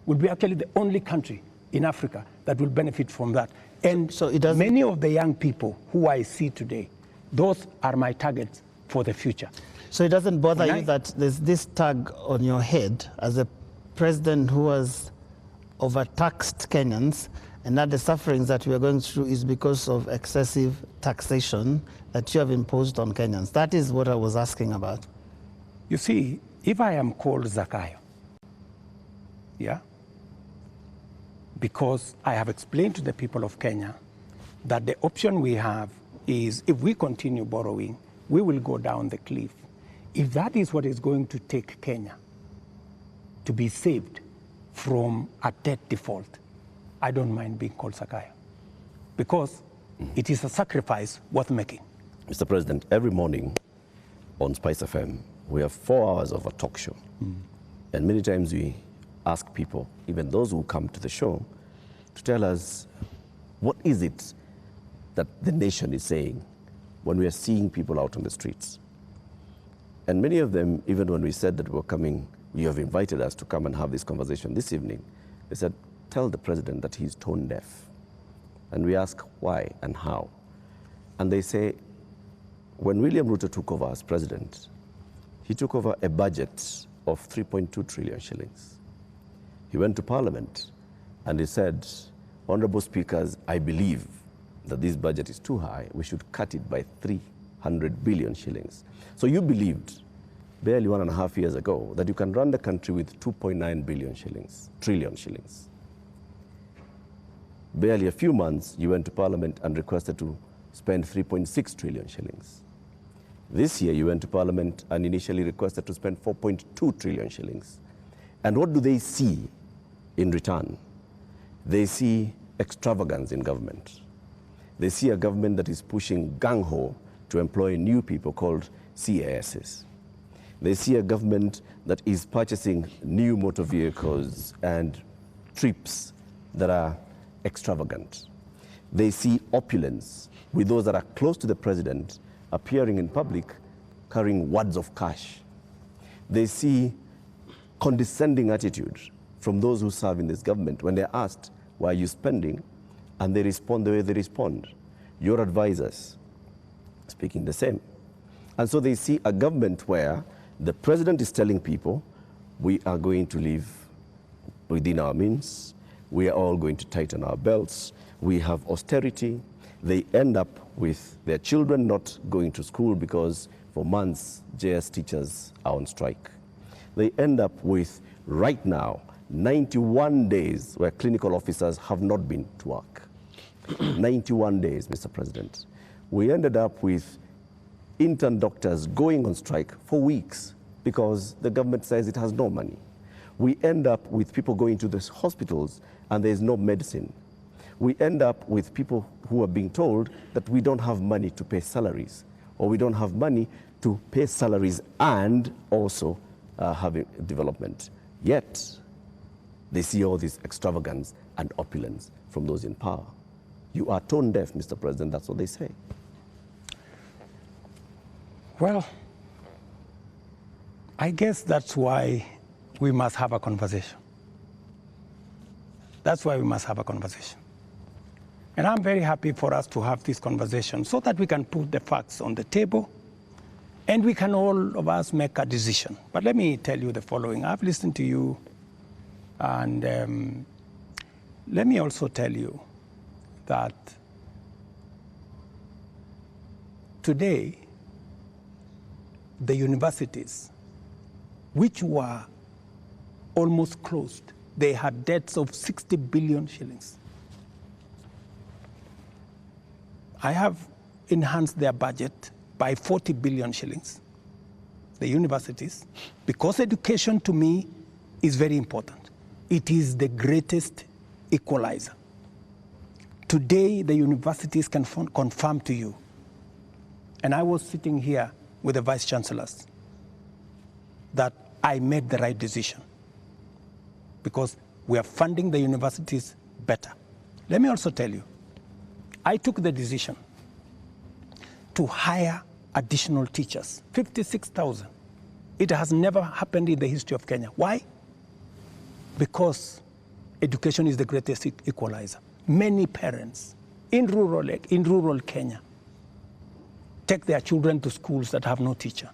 will be actually the only country in Africa that will benefit from that. And so many of the young people who I see today, those are my targets for the future. So it doesn't bother you that there's this tag on your head as a president who has overtaxed Kenyans, and that the sufferings that we are going through is because of excessive taxation that you have imposed on Kenyans? That is what I was asking about. You see, if I am called Zakayo, yeah, because I have explained to the people of Kenya that the option we have is, if we continue borrowing, we will go down the cliff. If that is what is going to take Kenya to be saved from a debt default, I don't mind being called Zakayo, because it is a sacrifice worth making. Mr. President, every morning on Spice FM, we have 4 hours of a talk show. And many times we ask people, even those who come to the show, to tell us what is it that the nation is saying when we are seeing people out on the streets. And many of them, even when we said that we're coming, you have invited us to come and have this conversation this evening, they said, tell the president that he's tone deaf. And we ask why and how. And they say, when William Ruto took over as president, he took over a budget of 3.2 trillion shillings. He went to Parliament and he said, Honorable Speakers, I believe that this budget is too high. We should cut it by 300 billion shillings. So you believed barely 1.5 years ago that you can run the country with 2.9 billion shillings, trillion shillings. Barely a few months, you went to Parliament and requested to spend 3.6 trillion shillings. This year, you went to Parliament and initially requested to spend 4.2 trillion shillings. And what do they see in return? They see extravagance in government. They see a government that is pushing gung-ho to employ new people called CASs. They see a government that is purchasing new motor vehicles and trips that are extravagant. They see opulence with those that are close to the president appearing in public carrying wads of cash. They see condescending attitude from those who serve in this government when they're asked, why are you spending? And they respond the way they respond. Your advisors speaking the same. And so they see a government where the president is telling people, we are going to live within our means. We are all going to tighten our belts. We have austerity. They end up with their children not going to school because for months, JS teachers are on strike. They end up with, right now, 91 days where clinical officers have not been to work. 91 days, Mr. President. We ended up with intern doctors going on strike for weeks because the government says it has no money. We end up with people going to the hospitals and there's no medicine. We end up with people who are being told that we don't have money to pay salaries, or we don't have money to pay salaries and also have development. Yet, they see all this extravagance and opulence from those in power. You are tone deaf, Mr. President, that's what they say. Well, I guess that's why we must have a conversation. That's why we must have a conversation. And I'm very happy for us to have this conversation so that we can put the facts on the table and we can all of us make a decision. But let me tell you the following. I've listened to you, and let me also tell you that today, the universities, which were almost closed, they had debts of 60 billion shillings. I have enhanced their budget by 40 billion shillings, the universities, because education to me is very important. It is the greatest equalizer. Today, the universities can confirm to you, and I was sitting here with the vice chancellors, that I made the right decision because we are funding the universities better. Let me also tell you, I took the decision to hire additional teachers, 56,000. It has never happened in the history of Kenya. Why? Because education is the greatest equalizer. Many parents in rural Kenya take their children to schools that have no teacher.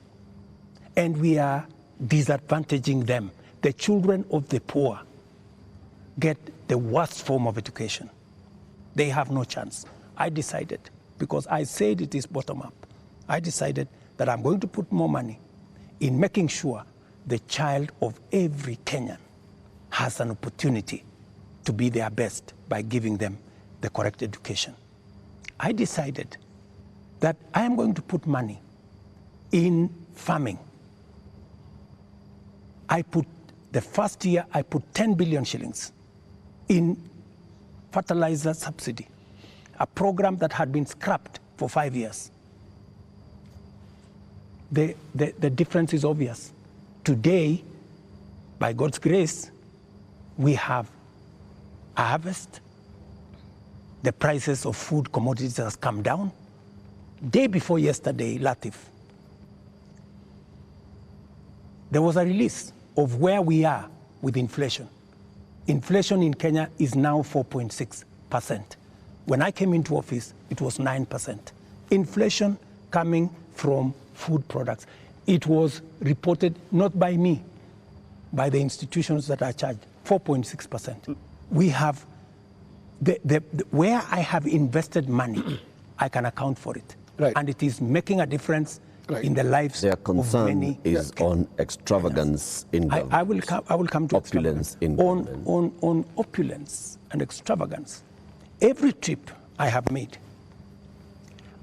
And we are disadvantaging them. The children of the poor get the worst form of education. They have no chance. I decided, because I said it is bottom up, I decided that I'm going to put more money in making sure the child of every Kenyan has an opportunity to be their best by giving them the correct education. I decided that I am going to put money in farming. The first year, I put 10 billion shillings in fertilizer subsidy, a program that had been scrapped for 5 years. The difference is obvious. Today, by God's grace, we have a harvest. The prices of food commodities has come down. Day before yesterday, Latif, there was a release of where we are with inflation. Inflation in Kenya is now 4.6%. When I came into office, it was 9%. Inflation coming from food products. It was reported not by me, by the institutions that are charged, 4.6%. We have, where I have invested money, I can account for it. Right. And it is making a difference in the lives Their of concern many. is on extravagance in government. I will come to opulence in government. on opulence and extravagance. Every trip I have made,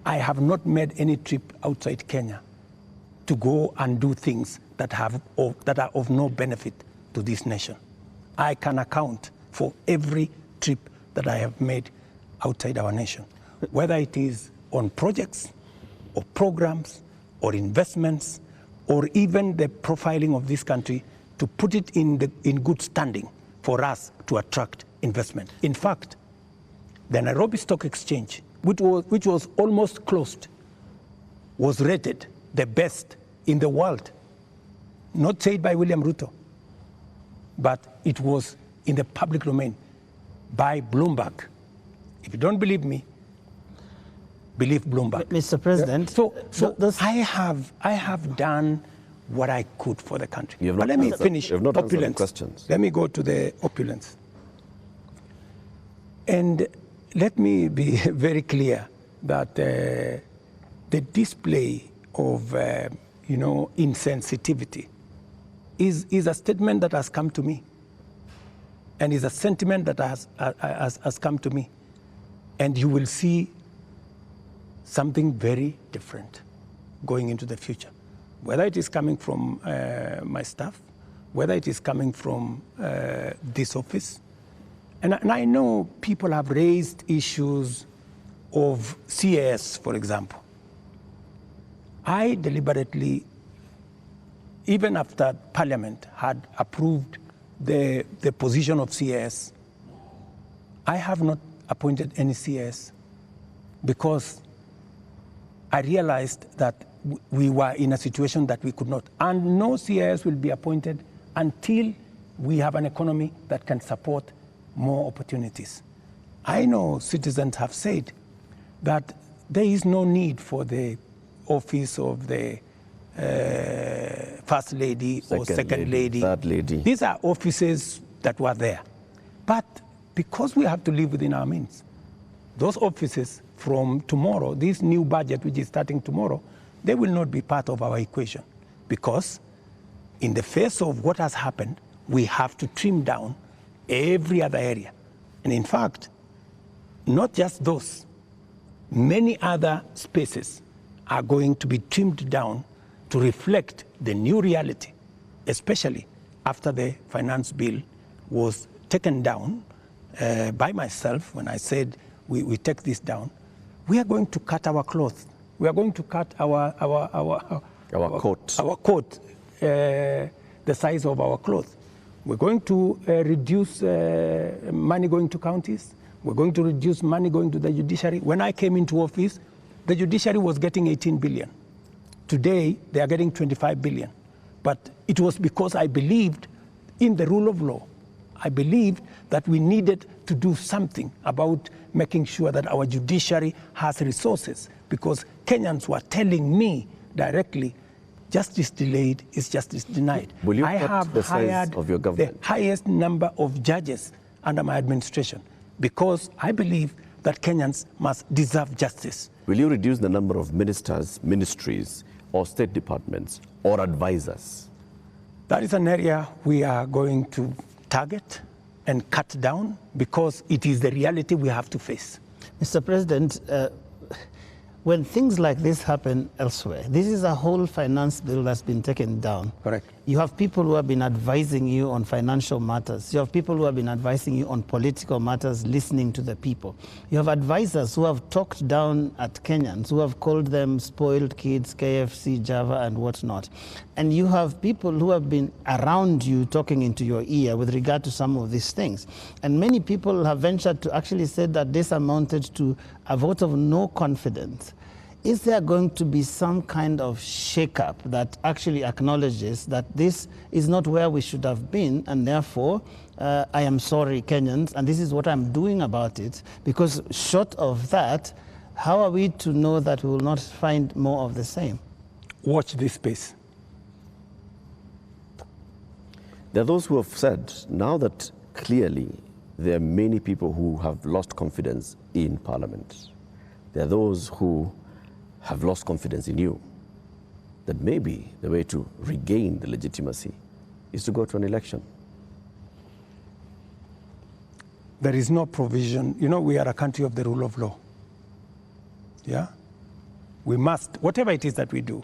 I have not made any trip outside Kenya to go and do things that are of no benefit to this nation. I can account for every trip that I have made outside our nation, whether it is on projects or programs or investments, or even the profiling of this country to put it in good standing for us to attract investment. In fact, the Nairobi Stock Exchange, which was almost closed, was rated the best in the world. Not said by William Ruto, but it was in the public domain by Bloomberg. If you don't believe me, believe Bloomberg. Mr. President, So I have done what I could for the country. You have But not let me answered- finish you have not answered the opulence. questions. Let me go to the opulence. And let me be very clear that the display of insensitivity is a statement that has come to me, and is a sentiment that has come to me. And you will see something very different going into the future, whether it is coming from my staff, whether it is coming from this office. And I know people have raised issues of CAS, for example. I deliberately, even after Parliament had approved the position of CAS, I have not appointed any CAS because I realized that we were in a situation that we could not. And no CAS will be appointed until we have an economy that can support more opportunities. I know citizens have said that there is no need for the office of the First Lady or Second Lady. Third Lady. These are offices that were there. But because we have to live within our means, those offices from tomorrow, this new budget which is starting tomorrow, they will not be part of our equation. Because in the face of what has happened, we have to trim down every other area. And in fact, not just those, many other spaces are going to be trimmed down to reflect the new reality, especially after the finance bill was taken down by myself when I said we take this down. We are going to cut our cloth. We are going to cut our coat. Our coat, the size of our cloth. We're going to reduce money going to counties. We're going to reduce money going to the judiciary. When I came into office, the judiciary was getting 18 billion. Today, they are getting 25 billion. But it was because I believed in the rule of law. I believed that we needed to do something about making sure that our judiciary has resources, because Kenyans were telling me directly, justice delayed is justice denied. Will you I cut have the size hired of your government? the highest number of judges under my administration, because I believe that Kenyans must deserve justice. Will you reduce the number of ministers, ministries, or state departments, or advisors? That is an area we are going to target and cut down, because it is the reality we have to face. Mr. President, when things like this happen elsewhere, this is a whole finance bill that's been taken down. Correct. You have people who have been advising you on financial matters. You have people who have been advising you on political matters, listening to the people. You have advisors who have talked down at Kenyans, who have called them spoiled kids, KFC, Java, and whatnot. And you have people who have been around you talking into your ear with regard to some of these things. And many people have ventured to actually say that this amounted to a vote of no confidence. Is there going to be some kind of shakeup that actually acknowledges that this is not where we should have been, and therefore, I am sorry, Kenyans, and this is what I'm doing about it? Because short of that, how are we to know that we will not find more of the same? Watch this space. There are those who have said, now that clearly there are many people who have lost confidence in Parliament, there are those who have lost confidence in you, that maybe the way to regain the legitimacy is to go to an election. There is no provision. You know, we are a country of the rule of law. Yeah? We must, whatever it is that we do,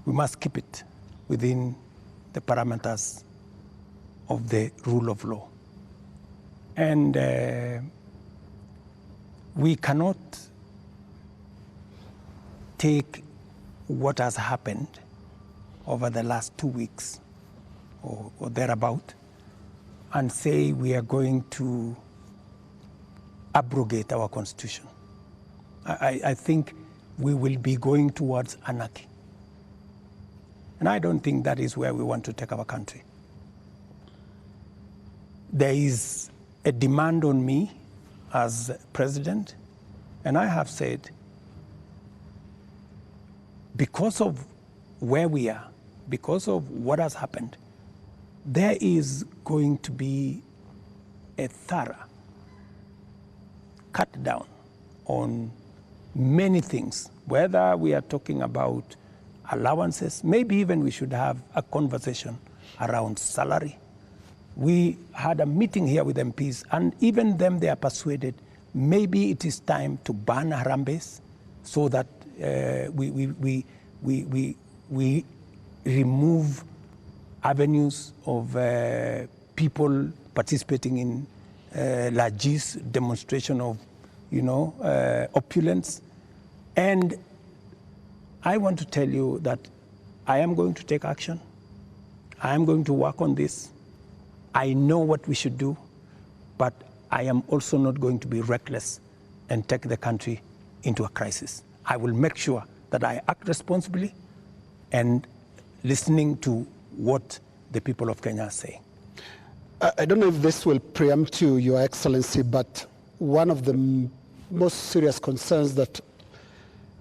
we must keep it within the parameters of the rule of law. And we cannot take what has happened over the last 2 weeks or thereabout and say we are going to abrogate our constitution. I think we will be going towards anarchy. And I don't think that is where we want to take our country. There is a demand on me as president, and I have said, because of where we are, because of what has happened, there is going to be a thorough cut down on many things, whether we are talking about allowances, maybe even we should have a conversation around salary. We had a meeting here with MPs, and even them, they are persuaded maybe it is time to ban Harambes so that we remove avenues of people participating in largesse, demonstration of, opulence. And I want to tell you that I am going to take action. I am going to work on this. I know what we should do, but I am also not going to be reckless and take the country into a crisis. I will make sure that I act responsibly and listening to what the people of Kenya are saying. I don't know if this will preempt you, Your Excellency, but one of the most serious concerns that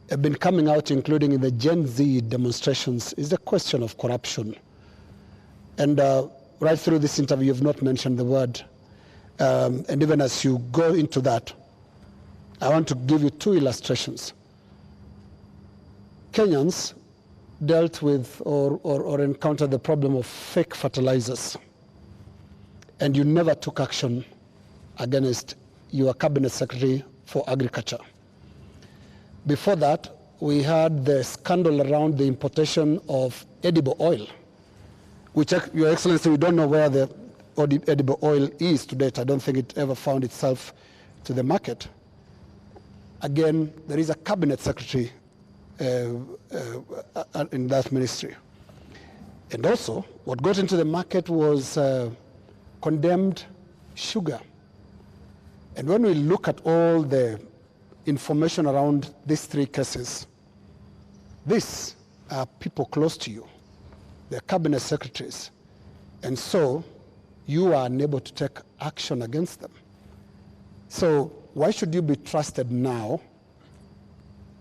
have been coming out, including in the Gen Z demonstrations, is the question of corruption. And right through this interview, you've not mentioned the word. And even as you go into that, I want to give you two illustrations. Kenyans dealt with or encountered the problem of fake fertilizers, and you never took action against your cabinet secretary for agriculture. Before that, we had the scandal around the importation of edible oil, which, Your Excellency, we don't know where the edible oil is to date. I don't think it ever found itself to the market. Again, there is a cabinet secretary in that ministry. And also, what got into the market was condemned sugar. And when we look at all the information around these three cases, these are people close to you. They're cabinet secretaries. And so you are unable to take action against them. So why should you be trusted now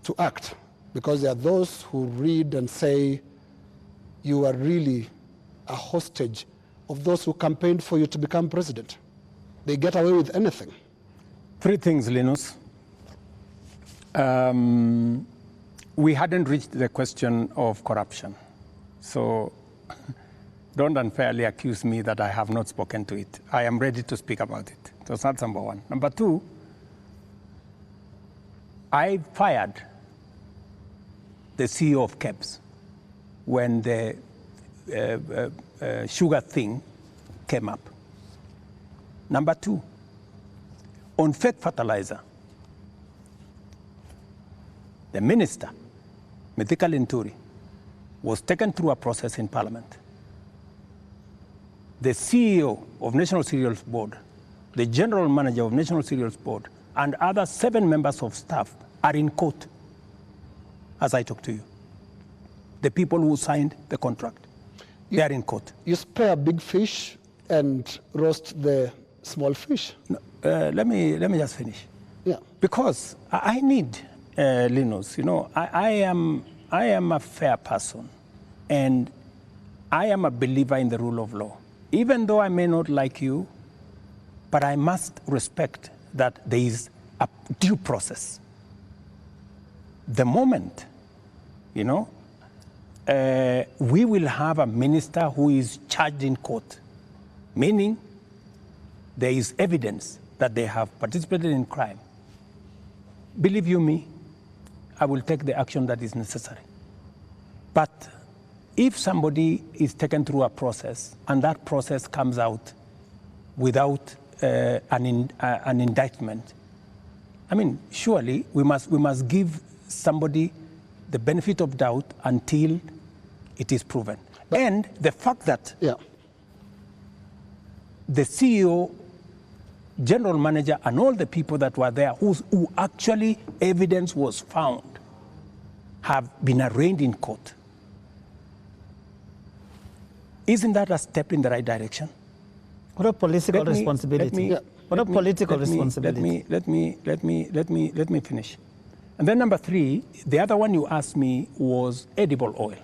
to act? Because there are those who read and say you are really a hostage of those who campaigned for you to become president. They get away with anything. Three things, Linus. We hadn't reached the question of corruption. So don't unfairly accuse me that I have not spoken to it. I am ready to speak about it. That's not number one. Number two, I fired the CEO of KEBS when the sugar thing came up. Number two, on fake fertilizer, the minister, Mithika Linturi, was taken through a process in Parliament. The CEO of National Cereals Board, the general manager of National Cereals Board, and other 7 members of staff are in court as I talk to you. The people who signed the contract, they are in court. You spare big fish and roast the small fish. No, let me just finish. Yeah. Because I need, Linus, you know, I am a fair person, and I am a believer in the rule of law. Even though I may not like you, but I must respect that there is a due process. The moment, you know, we will have a minister who is charged in court, meaning there is evidence that they have participated in crime. Believe you me, I will take the action that is necessary. But if somebody is taken through a process and that process comes out without an indictment, I mean, surely we must give somebody the benefit of doubt until it is proven. But, and the fact that the CEO, general manager, and all the people that were there who actually evidence was found have been arraigned in court. Isn't that a step in the right direction? What a political responsibility. What a political responsibility. Let me finish. And then number 3, the other one you asked me was edible oil.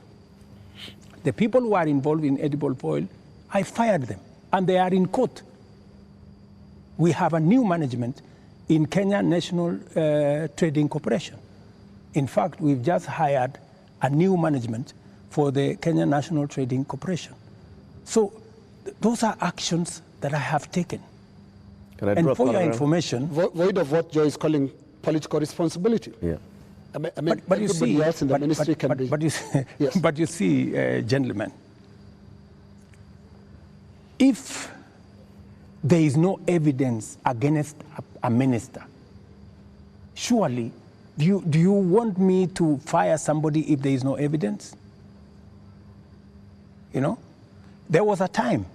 The people who are involved in edible oil, I fired them, and they are in court. We have a new management in Kenya National Trading Corporation. In fact, we've just hired a new management for the Kenya National Trading Corporation. So those are actions that I have taken. And for your information... Void of what Joe is calling political responsibility. Yeah. I mean, but you see, else in the ministry can be... But you see, yes. But you see, gentlemen, if there is no evidence against a minister, surely, do you want me to fire somebody if there is no evidence? You know, there was a time,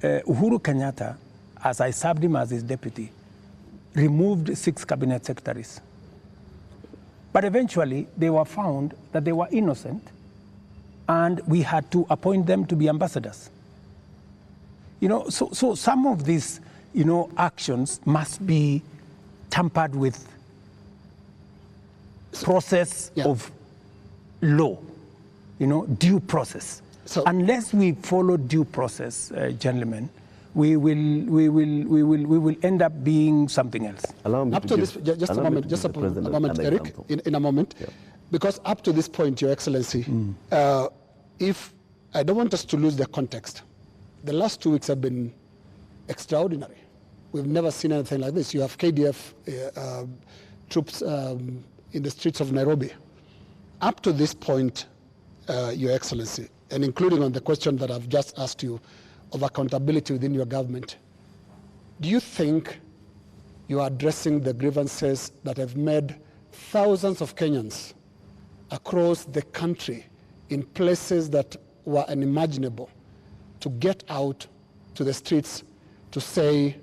Uhuru Kenyatta, as I served him as his deputy, removed 6 cabinet secretaries. But eventually, they were found that they were innocent, and we had to appoint them to be ambassadors. You know, so some of these, you know, actions must be tampered with process of law, you know, due process. So unless we follow due process, gentlemen, we will end up being something else. Up to this, just a moment, Eric, in a moment, because up to this point, Your Excellency, if I don't want us to lose the context, the last 2 weeks have been extraordinary. We've never seen anything like this. You have KDF troops in the streets of Nairobi. Up to this point, Your Excellency, and including on the question that I've just asked you of accountability within your government, do you think you are addressing the grievances that have made thousands of Kenyans across the country in places that were unimaginable to get out to the streets to say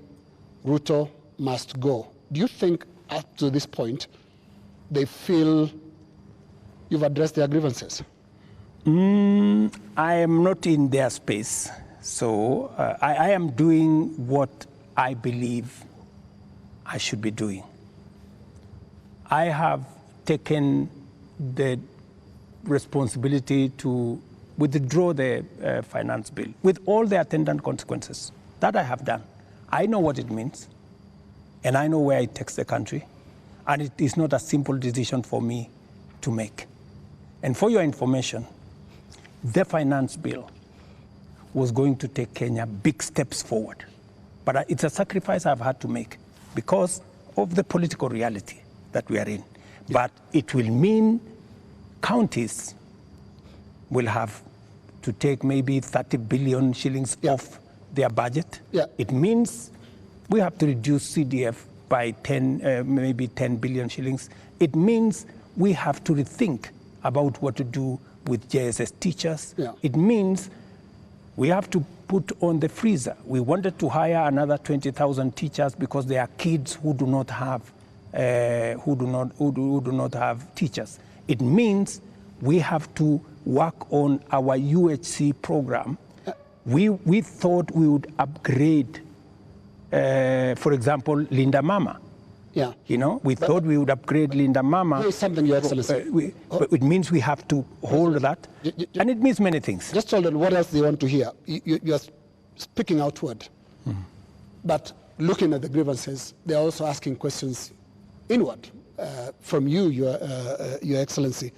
Ruto must go? Do you think up to this point they feel you've addressed their grievances? I am not in their space. So I am doing what I believe I should be doing. I have taken the responsibility to withdraw the finance bill with all the attendant consequences. That I have done. I know what it means, and I know where it takes the country, and it is not a simple decision for me to make. And for your information, the finance bill was going to take Kenya big steps forward. But it's a sacrifice I've had to make because of the political reality that we are in. But it will mean counties will have to take maybe 30 billion shillings off their budget. It means we have to reduce CDF by maybe 10 billion shillings. It means we have to rethink about what to do with JSS teachers. It means we have to put on the freezer. We wanted to hire another 20,000 teachers because there are kids who do not have teachers. It means we have to work on our UHC program. We thought we would upgrade, for example, Linda Mama. You know, we thought we would upgrade Linda Mama. There is something, Your Excellency. It means we have to hold that, and it means many things. Just hold on, what else do you want to hear? You are speaking outward, but looking at the grievances, they are also asking questions inward from you, Your Excellency.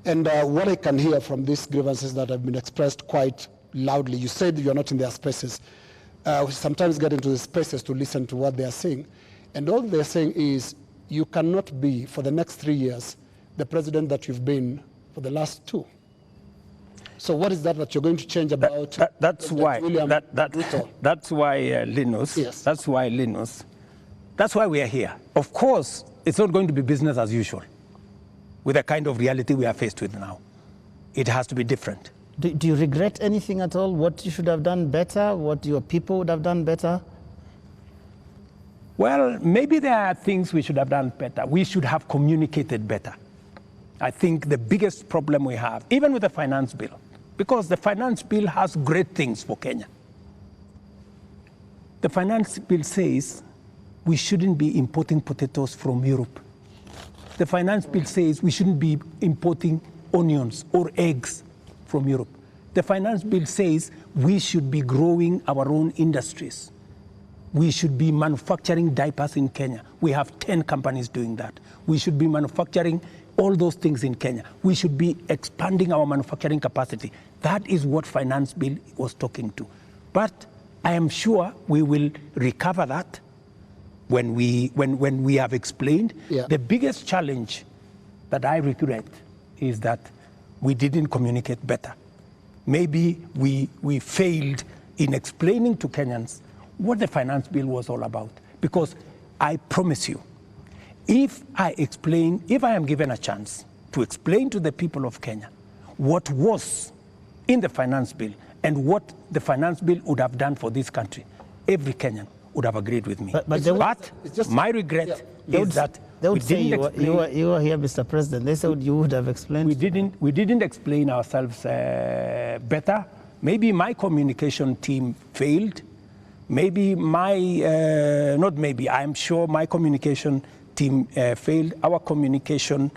And what I can hear from these grievances that have been expressed quite loudly, you said you are not in their spaces. We sometimes get into the spaces to listen to what they are saying. And all they're saying is, you cannot be, for the next 3 years, the president that you've been for the last 2. So what is that you're going to change about? That's why, that's why, Linus, that's why, Linus, that's why we are here. Of course, it's not going to be business as usual with the kind of reality we are faced with now. It has to be different. Do you regret anything at all? What you should have done better? What your people would have done better? Well, maybe there are things we should have done better. We should have communicated better. I think the biggest problem we have, even with the finance bill, because the finance bill has great things for Kenya. The finance bill says we shouldn't be importing potatoes from Europe. The finance bill says we shouldn't be importing onions or eggs from Europe. The finance bill says we should be growing our own industries. We should be manufacturing diapers in Kenya. We have 10 companies doing that. We should be manufacturing all those things in Kenya. We should be expanding our manufacturing capacity. That is what finance bill was talking to. But I am sure we will recover that when we have explained. The biggest challenge that I regret is that we didn't communicate better. Maybe we failed in explaining to Kenyans what the finance bill was all about. Because I promise you, if I am given a chance to explain to the people of Kenya what was in the finance bill and what the finance bill would have done for this country, every Kenyan would have agreed with me. But my regret is that they would say you were here, Mr. President. They said you would have explained. We didn't explain ourselves better, maybe my communication team failed. Maybe not maybe, I'm sure my communication team failed. Our communication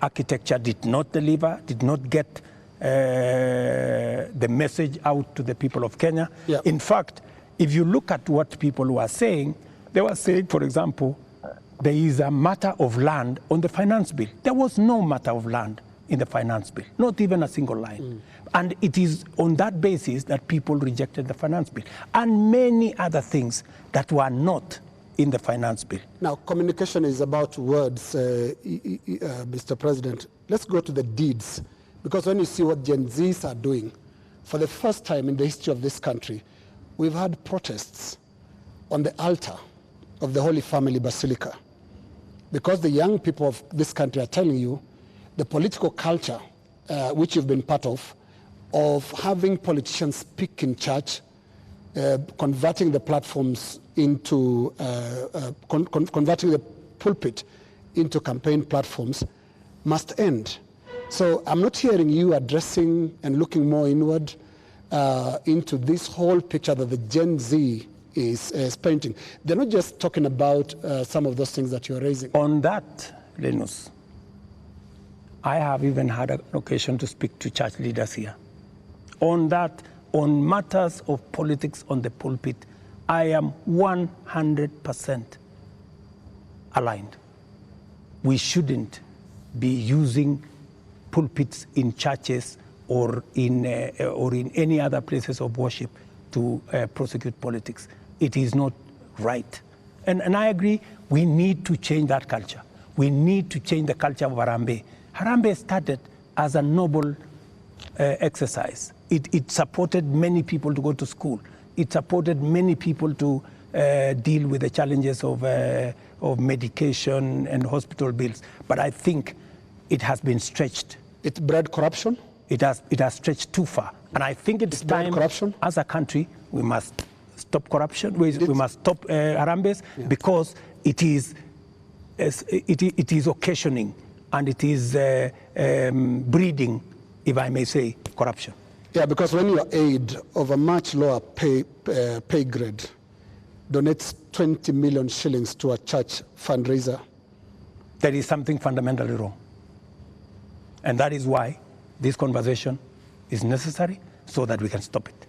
architecture did not deliver, did not get the message out to the people of Kenya. Yeah. In fact, if you look at what people were saying, they were saying, for example, there is a matter of land on the finance bill. There was no matter of land in the finance bill, not even a single line. And it is on that basis that people rejected the finance bill and many other things that were not in the finance bill. Now, communication is about words, Mr. President. Let's go to the deeds, because when you see what Gen Zs are doing, for the first time in the history of this country, we've had protests on the altar of the Holy Family Basilica, because the young people of this country are telling you the political culture, which you've been part of having politicians speak in church, converting the platforms into, converting the pulpit into campaign platforms, must end. So I'm not hearing you addressing and looking more inward into this whole picture that the Gen Z is painting. They're not just talking about some of those things that you're raising. On that, Linus, I have even had an occasion to speak to church leaders here. On that, on matters of politics on the pulpit, I am 100% aligned. We shouldn't be using pulpits in churches or in any other places of worship to prosecute politics. It is not right. And I agree, we need to change that culture. We need to change the culture of Harambee. Harambee started as a noble exercise. It supported many people to go to school. It supported many people to deal with the challenges of medication and hospital bills. But I think it has been stretched. It bred corruption? It has stretched too far. And I think it's time, corruption? as a country, we must stop corruption. We must stop Harambees, because it is occasioning and it is breeding, if I may say, corruption. Yeah, because when your aid of a much lower pay grade donates 20 million shillings to a church fundraiser, there is something fundamentally wrong. And that is why this conversation is necessary, so that we can stop it.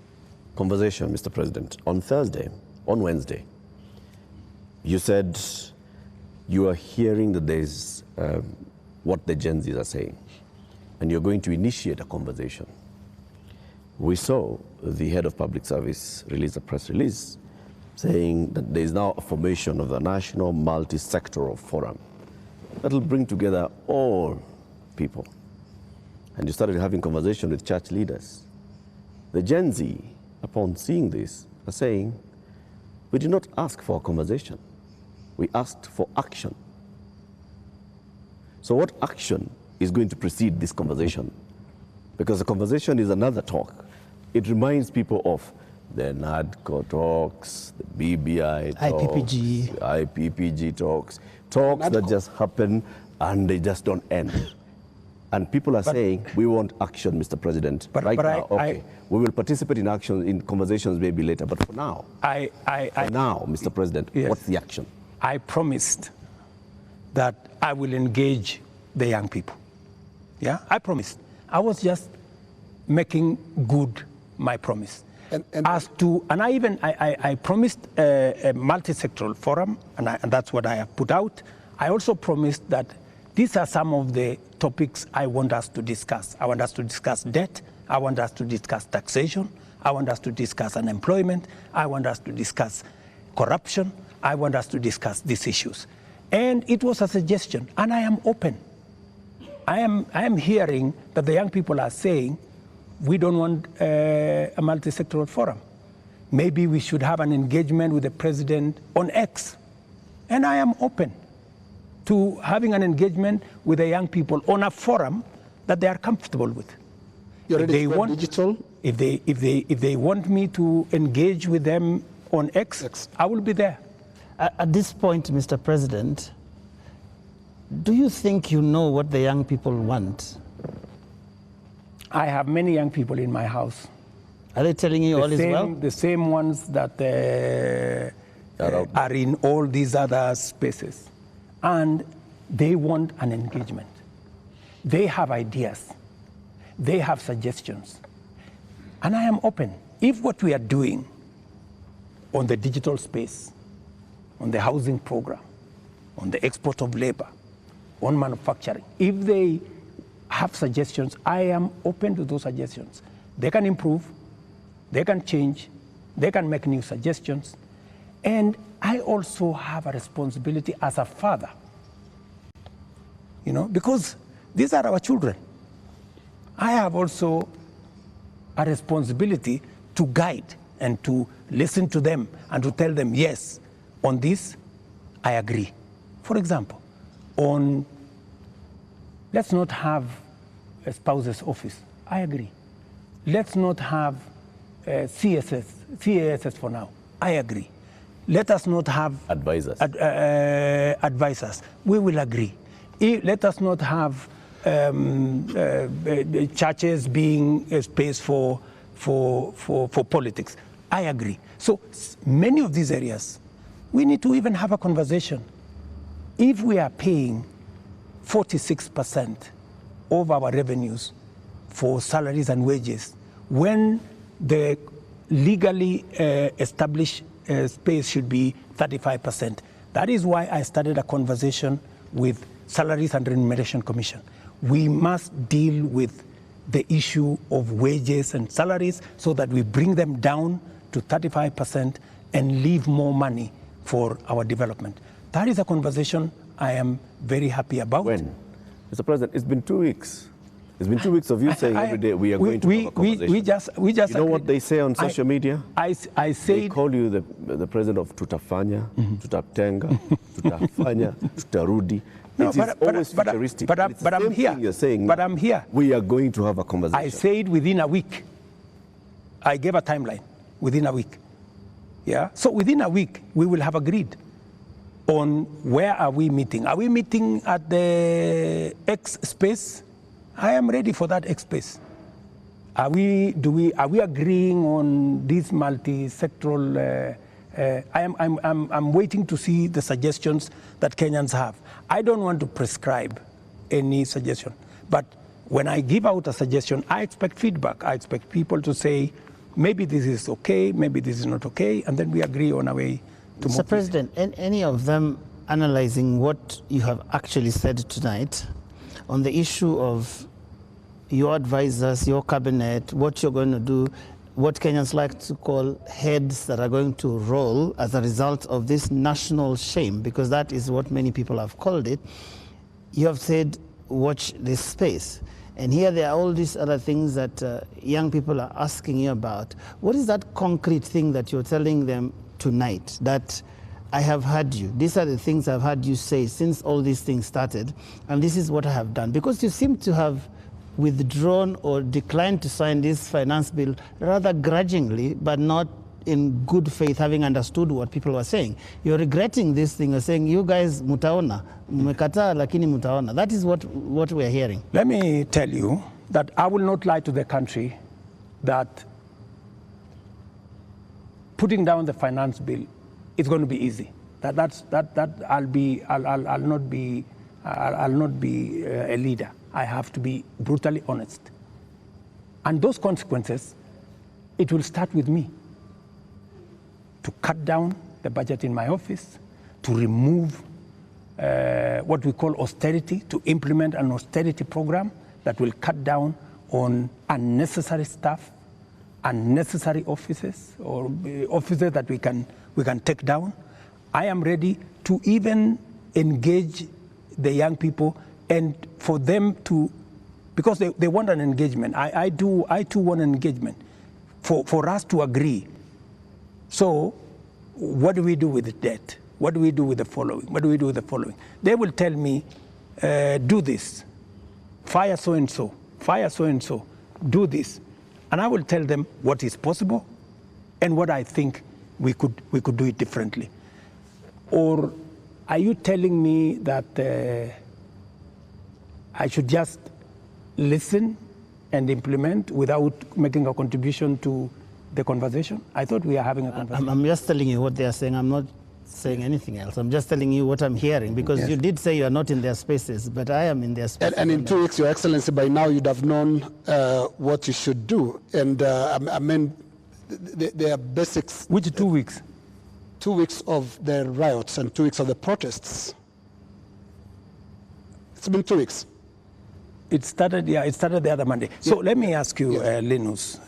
Conversation, Mr. President. On Wednesday, you said you are hearing that there's what the Gen Zs are saying, and you're going to initiate a conversation. We saw the head of public service release a press release saying that there is now a formation of the National Multi-Sectoral Forum that will bring together all people. And you started having conversation with church leaders. The Gen Z, upon seeing this, are saying, we did not ask for a conversation. We asked for action. So what action is going to precede this conversation? Because the conversation is another talk. It reminds people of the NADCO talks, the BBI talks, IPPG talks that just happen and they just don't end. And people are saying, we want action, Mr. President, right now. We will participate in action, in conversations maybe later, but for now, now, Mr. President, yes, what's the action? I promised that I will engage the young people. Yeah, I promised. I was just making good my promise. And I promised a multi-sectoral forum, and that's what I have put out. I also promised that these are some of the topics I want us to discuss. I want us to discuss debt. I want us to discuss taxation. I want us to discuss unemployment. I want us to discuss corruption. I want us to discuss these issues. And it was a suggestion, and I am open. I am hearing that the young people are saying, we don't want a multi-sectoral forum. Maybe we should have an engagement with the president on X. And I am open to having an engagement with the young people on a forum that they are comfortable with. You're ready to go digital? If they want me to engage with them on X, I will be there. At this point, Mr. President, do you think you know what the young people want? I have many young people in my house. Are they telling you all is well? The same ones that are in all these other spaces. And they want an engagement. They have ideas. They have suggestions. And I am open. If what we are doing on the digital space, on the housing program, on the export of labor, on manufacturing, if they have suggestions, I am open to those suggestions. They can improve, they can change, they can make new suggestions. And I also have a responsibility as a father, because these are our children. I have also a responsibility to guide and to listen to them and to tell them, yes, on this, I agree. For example, let's not have a spouse's office. I agree. Let's not have CASS for now. I agree. Let us not have advisors. Advisors. We will agree. Let us not have churches being a space for politics. I agree. So many of these areas, we need to even have a conversation. If we are paying 46% of our revenues for salaries and wages, when the legally established space should be 35%. That is why I started a conversation with Salaries and Remuneration Commission. We must deal with the issue of wages and salaries so that we bring them down to 35% and leave more money for our development. That is a conversation I am very happy about. When? Mr. President, it's been 2 weeks. It's been 2 weeks of you saying every day we are going to have a conversation. We just you know what they say on social media? I say they call you the president of tutafanya, tutatenga, tutafanya, tutarudi. No, it is always futuristic. But I'm here. You're saying, but I'm here. We are going to have a conversation. I said within a week. I gave a timeline. Within a week. Yeah. So within a week, we will have agreed on where are we meeting. Are we meeting at the X space? I am ready for that X space. Are we agreeing on this multi-sectoral? I'm waiting to see the suggestions that Kenyans have. I don't want to prescribe any suggestion, but when I give out a suggestion, I expect feedback. I expect people to say, maybe this is okay, maybe this is not okay, and then we agree on a way to move. Mr. President, any of them analyzing what you have actually said tonight on the issue of your advisors, your cabinet, what you're going to do, what Kenyans like to call heads that are going to roll as a result of this national shame, because that is what many people have called it. You have said, watch this space. And here there are all these other things that young people are asking you about. What is that concrete thing that you're telling them tonight that I have heard you? These are the things I've heard you say since all these things started, and this is what I have done. Because you seem to have withdrawn or declined to sign this finance bill rather grudgingly, but not in good faith, having understood what people were saying. You're regretting this thing. You're saying, you guys mutaona, mmekataa lakini mutaona. That is what we're hearing. Let me tell you that I will not lie to the country that putting down the finance bill is going to be easy. I'll not be a leader. I have to be brutally honest. And those consequences, it will start with me. To cut down the budget in my office, to remove what we call austerity, to implement an austerity program that will cut down on unnecessary stuff, unnecessary offices, or offices that we can take down. I am ready to even engage the young people and for them to, because they want an engagement. I too want an engagement for us to agree. So what do we do with the debt? What do we do with the following? What do we do with the following? They will tell me, do this, fire so-and-so, fire so-and-so, do this. And I will tell them what is possible and what I think we could do it differently. Or are you telling me that I should just listen and implement without making a contribution to the conversation? I thought we are having a conversation. I'm just telling you what they are saying. I'm not saying anything else. I'm just telling you what I'm hearing, because Yes. you did say you are not in their spaces, but I am in their spaces. And in 2 weeks, Your Excellency, by now you'd have known what you should do. And I mean, there are basics. Which 2 weeks? 2 weeks of the riots and 2 weeks of the protests. It's been 2 weeks. It started the other Monday. So let me ask you, Linus,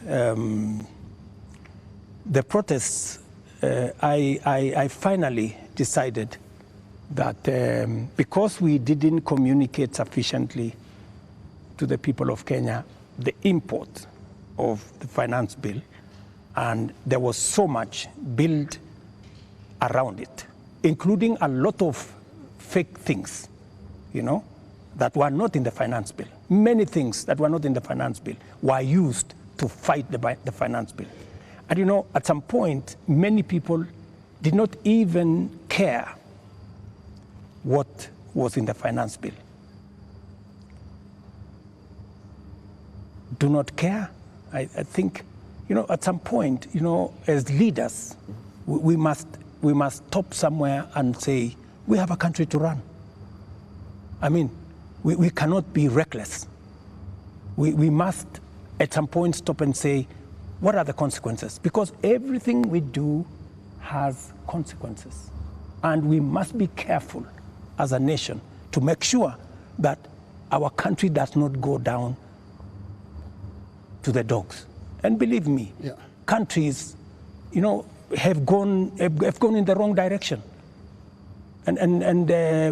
the protests, I finally decided that because we didn't communicate sufficiently to the people of Kenya the import of the finance bill, and there was so much built around it, including a lot of fake things, you know, that were not in the finance bill. Many things that were not in the finance bill were used to fight the finance bill. And you know, at some point, many people did not even care what was in the finance bill. Do not care? I think, you know, at some point, you know, as leaders, we must stop somewhere and say, we have a country to run. I mean, we cannot be reckless. We must, at some point, stop and say, what are the consequences? Because everything we do has consequences. And we must be careful as a nation to make sure that our country does not go down to the dogs. And believe me, countries, you know, have gone in the wrong direction. And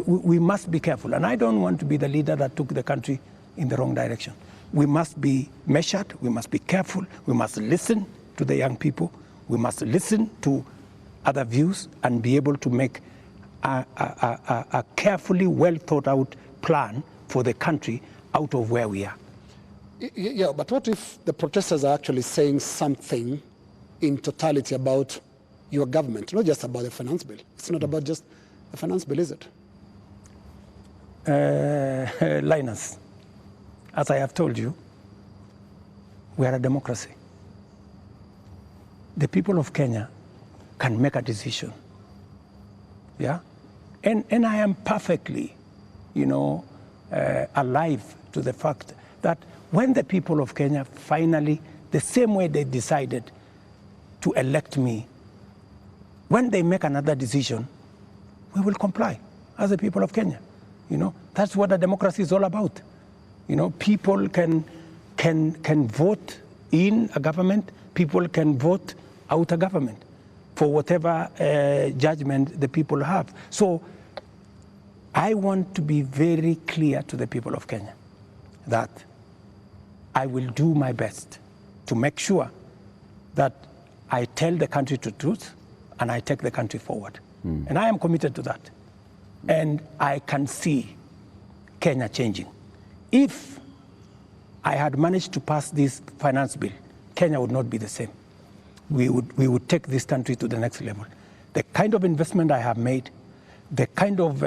we must be careful. And I don't want to be the leader that took the country in the wrong direction. We must be measured, we must be careful, we must listen to the young people, we must listen to other views and be able to make a carefully well thought out plan for the country out of where we are. Yeah, but what if the protesters are actually saying something in totality about your government, not just about the finance bill? It's not about just the finance bill, is it? Linus, as I have told you, we are a democracy. The people of Kenya can make a decision. Yeah? And I am perfectly, you know, alive to the fact that when the people of Kenya finally, the same way they decided to elect me, when they make another decision, we will comply as the people of Kenya. You know, that's what a democracy is all about. You know, people can vote in a government, people can vote out a government for whatever judgment the people have. So I want to be very clear to the people of Kenya that I will do my best to make sure that I tell the country the truth and I take the country forward. And I am committed to that. And I can see Kenya changing. If I had managed to pass this finance bill, Kenya would not be the same. We would take this country to the next level. The kind of investment I have made, the kind of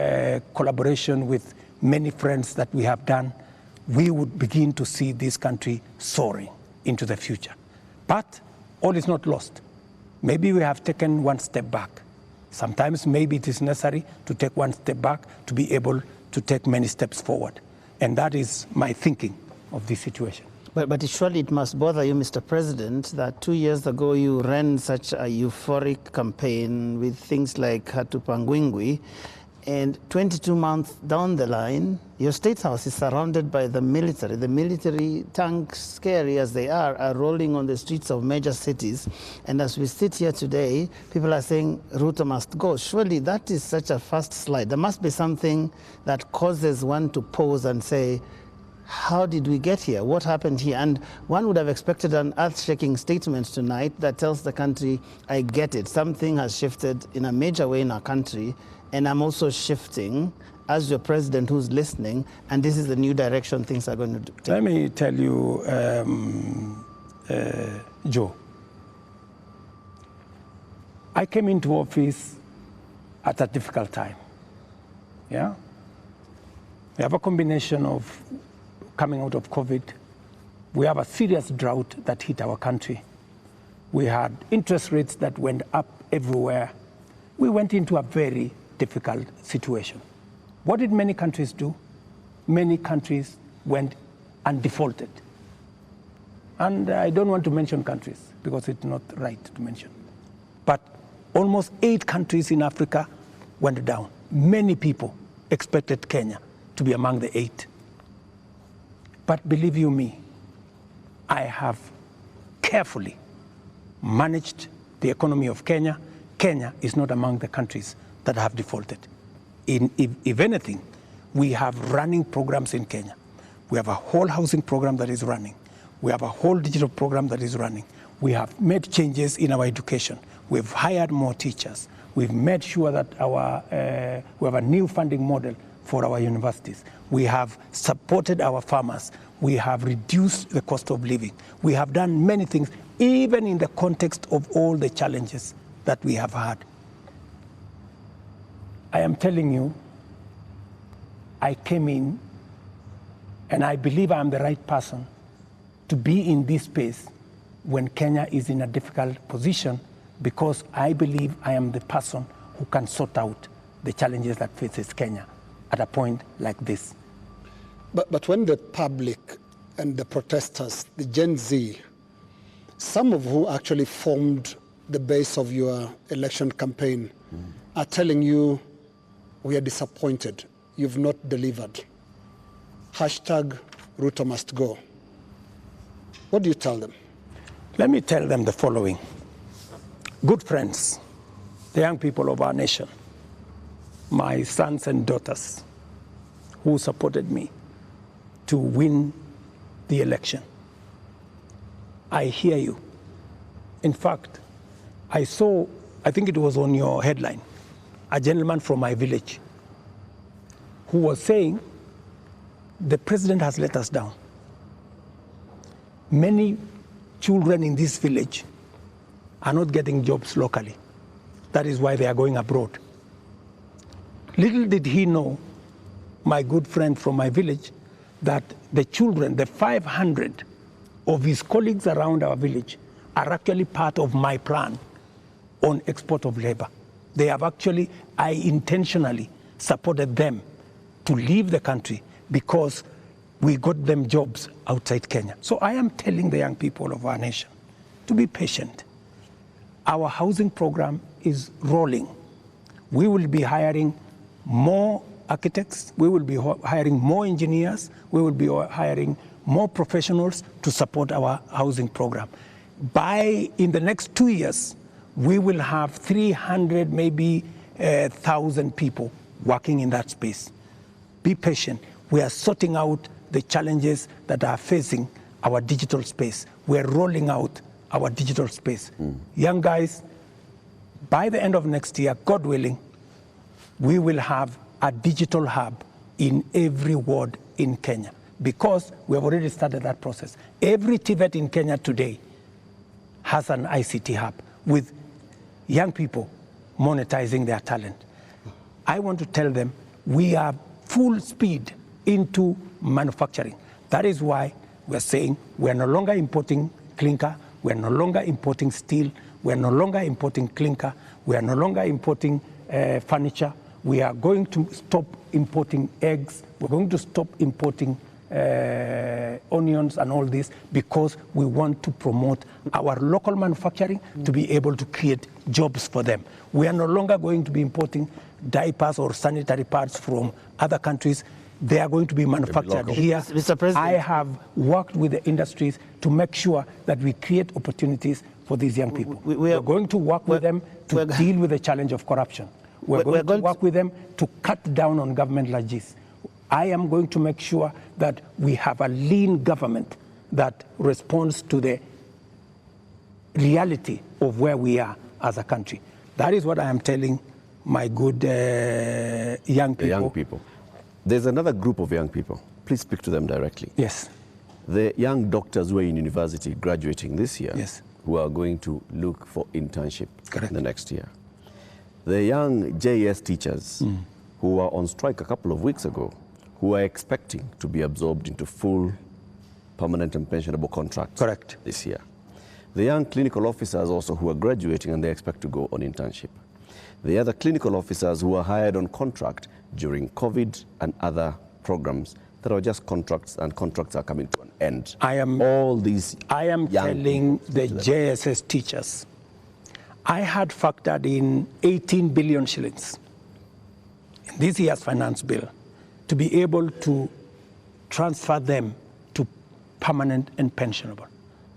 collaboration with many friends that we have done, we would begin to see this country soaring into the future. But all is not lost. Maybe we have taken one step back. Sometimes maybe it is necessary to take one step back to be able to take many steps forward. And that is my thinking of this situation. But surely it must bother you, Mr. President, that 2 years ago you ran such a euphoric campaign with things like Hatupangwingwi, and 22 months down the line, your State House is surrounded by the military. The military tanks, scary as they are rolling on the streets of major cities. And as we sit here today, people are saying Ruto must go. Surely that is such a fast slide. There must be something that causes one to pause and say, how did we get here? What happened here? And one would have expected an earth-shaking statement tonight that tells the country, I get it. Something has shifted in a major way in our country, and I'm also shifting as your president who's listening, and this is the new direction things are going to take. Let me tell you, Joe, I came into office at a difficult time. Yeah? We have a combination of coming out of COVID. We have a serious drought that hit our country. We had interest rates that went up everywhere. We went into a very difficult situation. What did many countries do? Many countries went and defaulted. And I don't want to mention countries because it's not right to mention. But almost 8 countries in Africa went down. Many people expected Kenya to be among the 8. But believe you me, I have carefully managed the economy of Kenya. Kenya is not among the countries that have defaulted. If anything, we have running programs in Kenya. We have a whole housing program that is running. We have a whole digital program that is running. We have made changes in our education. We've hired more teachers. We've made sure that we have a new funding model for our universities. We have supported our farmers. We have reduced the cost of living. We have done many things, even in the context of all the challenges that we have had. I am telling you, I came in, and I believe I am the right person to be in this space when Kenya is in a difficult position, because I believe I am the person who can sort out the challenges that faces Kenya at a point like this. But when the public and the protesters, the Gen Z, some of who actually formed the base of your election campaign, are telling you, we are disappointed, you've not delivered. Hashtag Ruto must go. What do you tell them? Let me tell them the following. Good friends, the young people of our nation, my sons and daughters who supported me to win the election. I hear you. In fact, I saw, I think it was on your headline, a gentleman from my village who was saying, the president has let us down. Many children in this village are not getting jobs locally. That is why they are going abroad. Little did he know, my good friend from my village, that the children, the 500 of his colleagues around our village, are actually part of my plan on export of labor. They have actually, I intentionally supported them to leave the country because we got them jobs outside Kenya. So I am telling the young people of our nation to be patient. Our housing program is rolling. We will be hiring more architects, we will be hiring more engineers, we will be hiring more professionals to support our housing program. In the next 2 years, we will have 300, maybe 1,000 people working in that space. Be patient. We are sorting out the challenges that are facing our digital space. We are rolling out our digital space. Young guys, by the end of next year, God willing, we will have a digital hub in every ward in Kenya, because we have already started that process. Every TVET in Kenya today has an ICT hub with young people monetizing their talent. I want to tell them we are full speed into manufacturing. That is why we're saying we're no longer importing clinker, we're no longer importing steel, we're no longer importing clinker, we are no longer importing furniture. We are going to stop importing eggs, we're going to stop importing onions and all this, because we want to promote our local manufacturing to be able to create jobs for them. We are no longer going to be importing diapers or sanitary pads from other countries. They are going to be manufactured here. Mr. President, I have worked with the industries to make sure that we create opportunities for these young people. We are going to work with them to deal with the challenge of corruption. We're going to work with them to cut down on government like this. I am going to make sure that we have a lean government that responds to the reality of where we are as a country. That is what I am telling my good young people. The young people. There's another group of young people. Please speak to them directly. Yes. The young doctors who are in university graduating this year, yes, who are going to look for internship correct, the next year. The young JS teachers who were on strike a couple of weeks ago, who are expecting to be absorbed into full permanent and pensionable contracts correct, this year. The young clinical officers also who are graduating and they expect to go on internship. The other clinical officers who are hired on contract during COVID and other programs that are just contracts, and contracts are coming to an end. I am telling the JSS teachers, I had factored in 18 billion shillings in this year's finance bill to be able to transfer them to permanent and pensionable.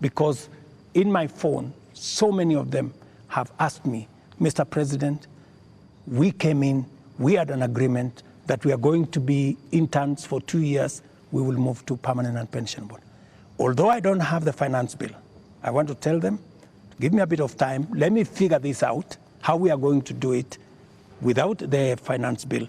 Because in my phone, so many of them have asked me, Mr. President, we came in, we had an agreement that we are going to be interns for 2 years, we will move to permanent and pensionable. Although I don't have the finance bill, I want to tell them, give me a bit of time, let me figure this out, how we are going to do it without the finance bill.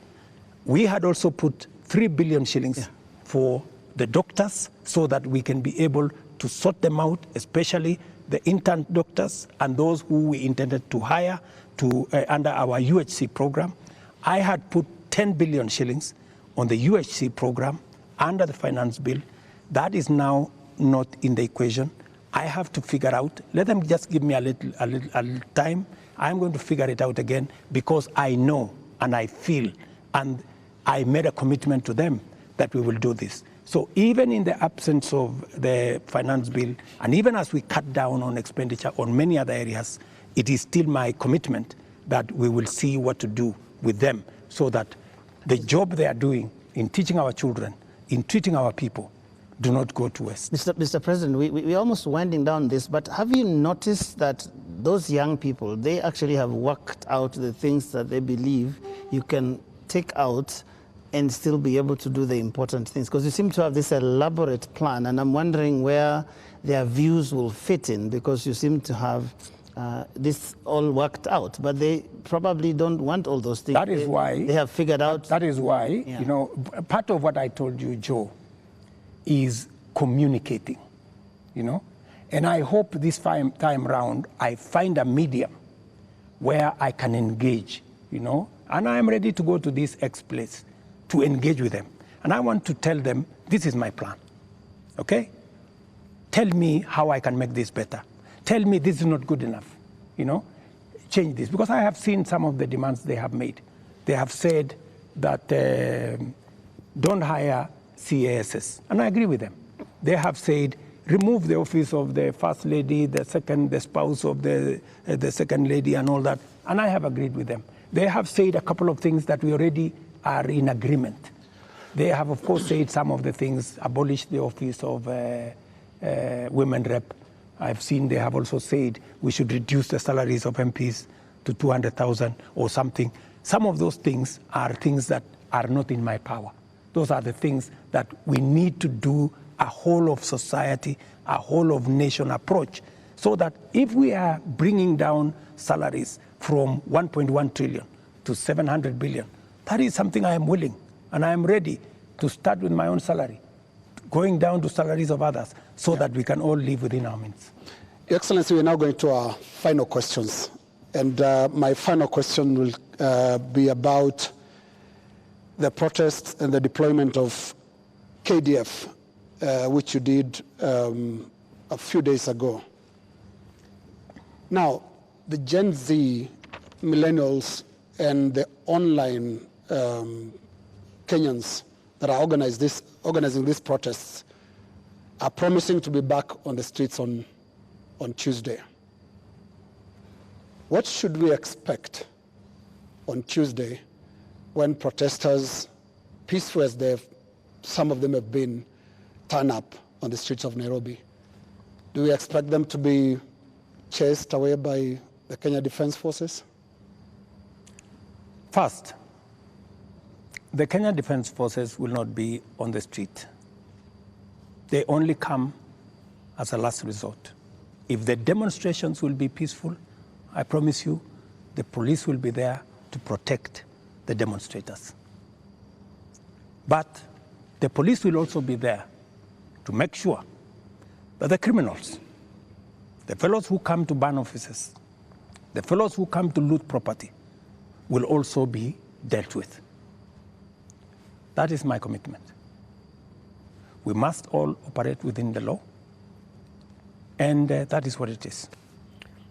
We had also put 3 billion shillings for the doctors so that we can be able to sort them out, especially the intern doctors and those who we intended to hire to under our UHC program. I had put 10 billion shillings on the UHC program under the finance bill. That is now not in the equation. I have to figure out, let them just give me a little time. I'm going to figure it out again because I know and I feel and I made a commitment to them that we will do this. So even in the absence of the finance bill, and even as we cut down on expenditure on many other areas, it is still my commitment that we will see what to do with them so that the job they are doing in teaching our children, in treating our people, do not go to waste. Mr. President, we're almost winding down this, but have you noticed that those young people, they actually have worked out the things that they believe you can take out and still be able to do the important things? Because you seem to have this elaborate plan, and I'm wondering where their views will fit in, because you seem to have this all worked out, but they probably don't want all those things. That is why they have figured out. That is why, you know, part of what I told you, Joe, is communicating, you know, and I hope this time round I find a medium where I can engage, you know, and I am ready to go to this X place to engage with them. And I want to tell them, this is my plan, okay? Tell me how I can make this better. Tell me this is not good enough, you know? Change this. Because I have seen some of the demands they have made. They have said that don't hire CASs, and I agree with them. They have said, remove the office of the first lady, the spouse of the second lady and all that, and I have agreed with them. They have said a couple of things that we already are in agreement. They have, of course, said some of the things, abolish the office of women rep. I've seen they have also said we should reduce the salaries of MPs to 200,000 or something. Some of those things are things that are not in my power. Those are the things that we need to do a whole of society, a whole of nation approach, so that if we are bringing down salaries from 1.1 trillion to 700 billion, that is something I am willing, and I am ready to start with my own salary, going down to salaries of others, so that we can all live within our means. Your Excellency, we're now going to our final questions. And my final question will be about the protests and the deployment of KDF, which you did a few days ago. Now, the Gen Z, millennials, and the online Kenyans that are organizing these protests are promising to be back on the streets on Tuesday. What should we expect on Tuesday when protesters, peaceful as some of them have been, turn up on the streets of Nairobi? Do we expect them to be chased away by the Kenya Defense Forces? First, the Kenya Defense Forces will not be on the street. They only come as a last resort. If the demonstrations will be peaceful, I promise you, the police will be there to protect the demonstrators. But the police will also be there to make sure that the criminals, the fellows who come to burn offices, the fellows who come to loot property, will also be dealt with. That is my commitment. We must all operate within the law. And that is what it is.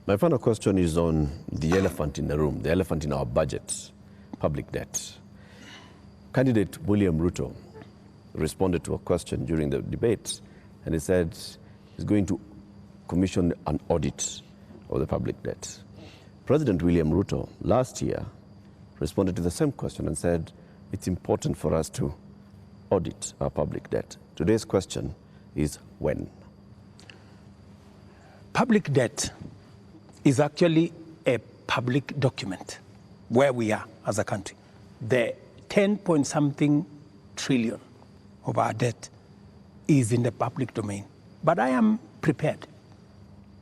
My final question is on the elephant in the room, the elephant in our budget, public debt. Candidate William Ruto responded to a question during the debate, and he said he's going to commission an audit of the public debt. President William Ruto last year responded to the same question and said it's important for us to audit our public debt. Today's question is when? Public debt is actually a public document where we are as a country. The 10-point-something trillion of our debt is in the public domain. But I am prepared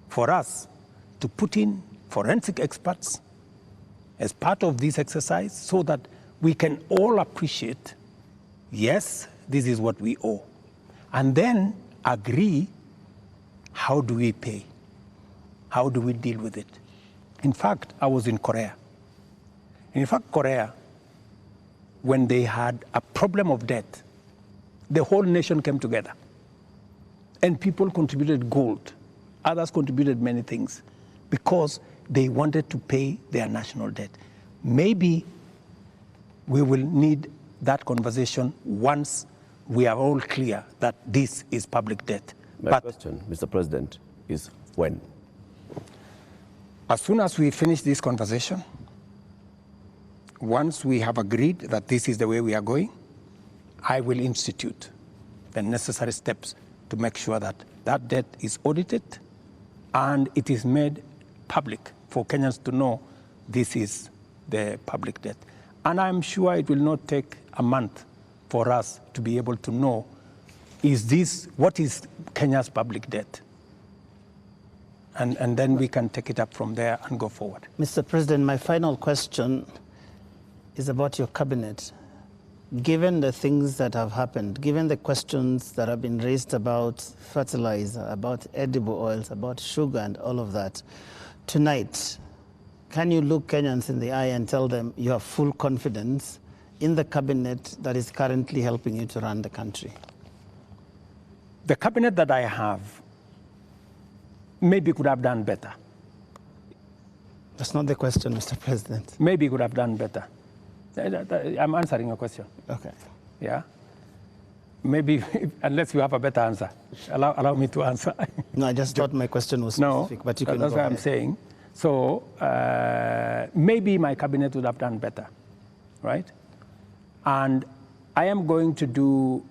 for us to put in forensic experts as part of this exercise so that we can all appreciate, yes, this is what we owe, and then agree, how do we pay? How do we deal with it? In fact, I was in Korea. In fact, Korea, when they had a problem of debt, the whole nation came together. And people contributed gold. Others contributed many things because they wanted to pay their national debt. Maybe we will need that conversation once we are all clear that this is public debt. My question, Mr. President, is when? As soon as we finish this conversation, once we have agreed that this is the way we are going, I will institute the necessary steps to make sure that that debt is audited and it is made public for Kenyans to know this is the public debt. And I'm sure it will not take a month for us to be able to know, what is Kenya's public debt? And then we can take it up from there and go forward. Mr. President, my final question is about your cabinet. Given the things that have happened, given the questions that have been raised about fertilizer, about edible oils, about sugar and all of that, tonight, can you look Kenyans in the eye and tell them you have full confidence in the cabinet that is currently helping you to run the country? The cabinet that I have maybe could have done better. That's not the question, Mr. President. Maybe could have done better. I'm answering your question. Okay. Yeah? Maybe, unless you have a better answer. Allow me to answer. No, I just thought my question was specific, but you can that's go what ahead. I'm saying. So maybe my cabinet would have done better, right? And I am going to do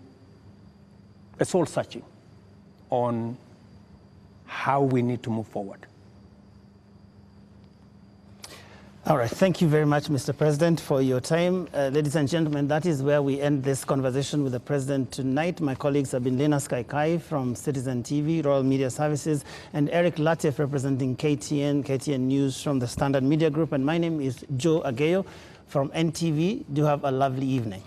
a soul searching on how we need to move forward. All right, thank you very much, Mr. President, for your time. Ladies and gentlemen, that is where we end this conversation with the President tonight. My colleagues have been Lena Kaikai from Citizen TV, Royal Media Services, and Eric Latif representing KTN News from the Standard Media Group. And my name is Joe Ageyo from NTV. Do have a lovely evening.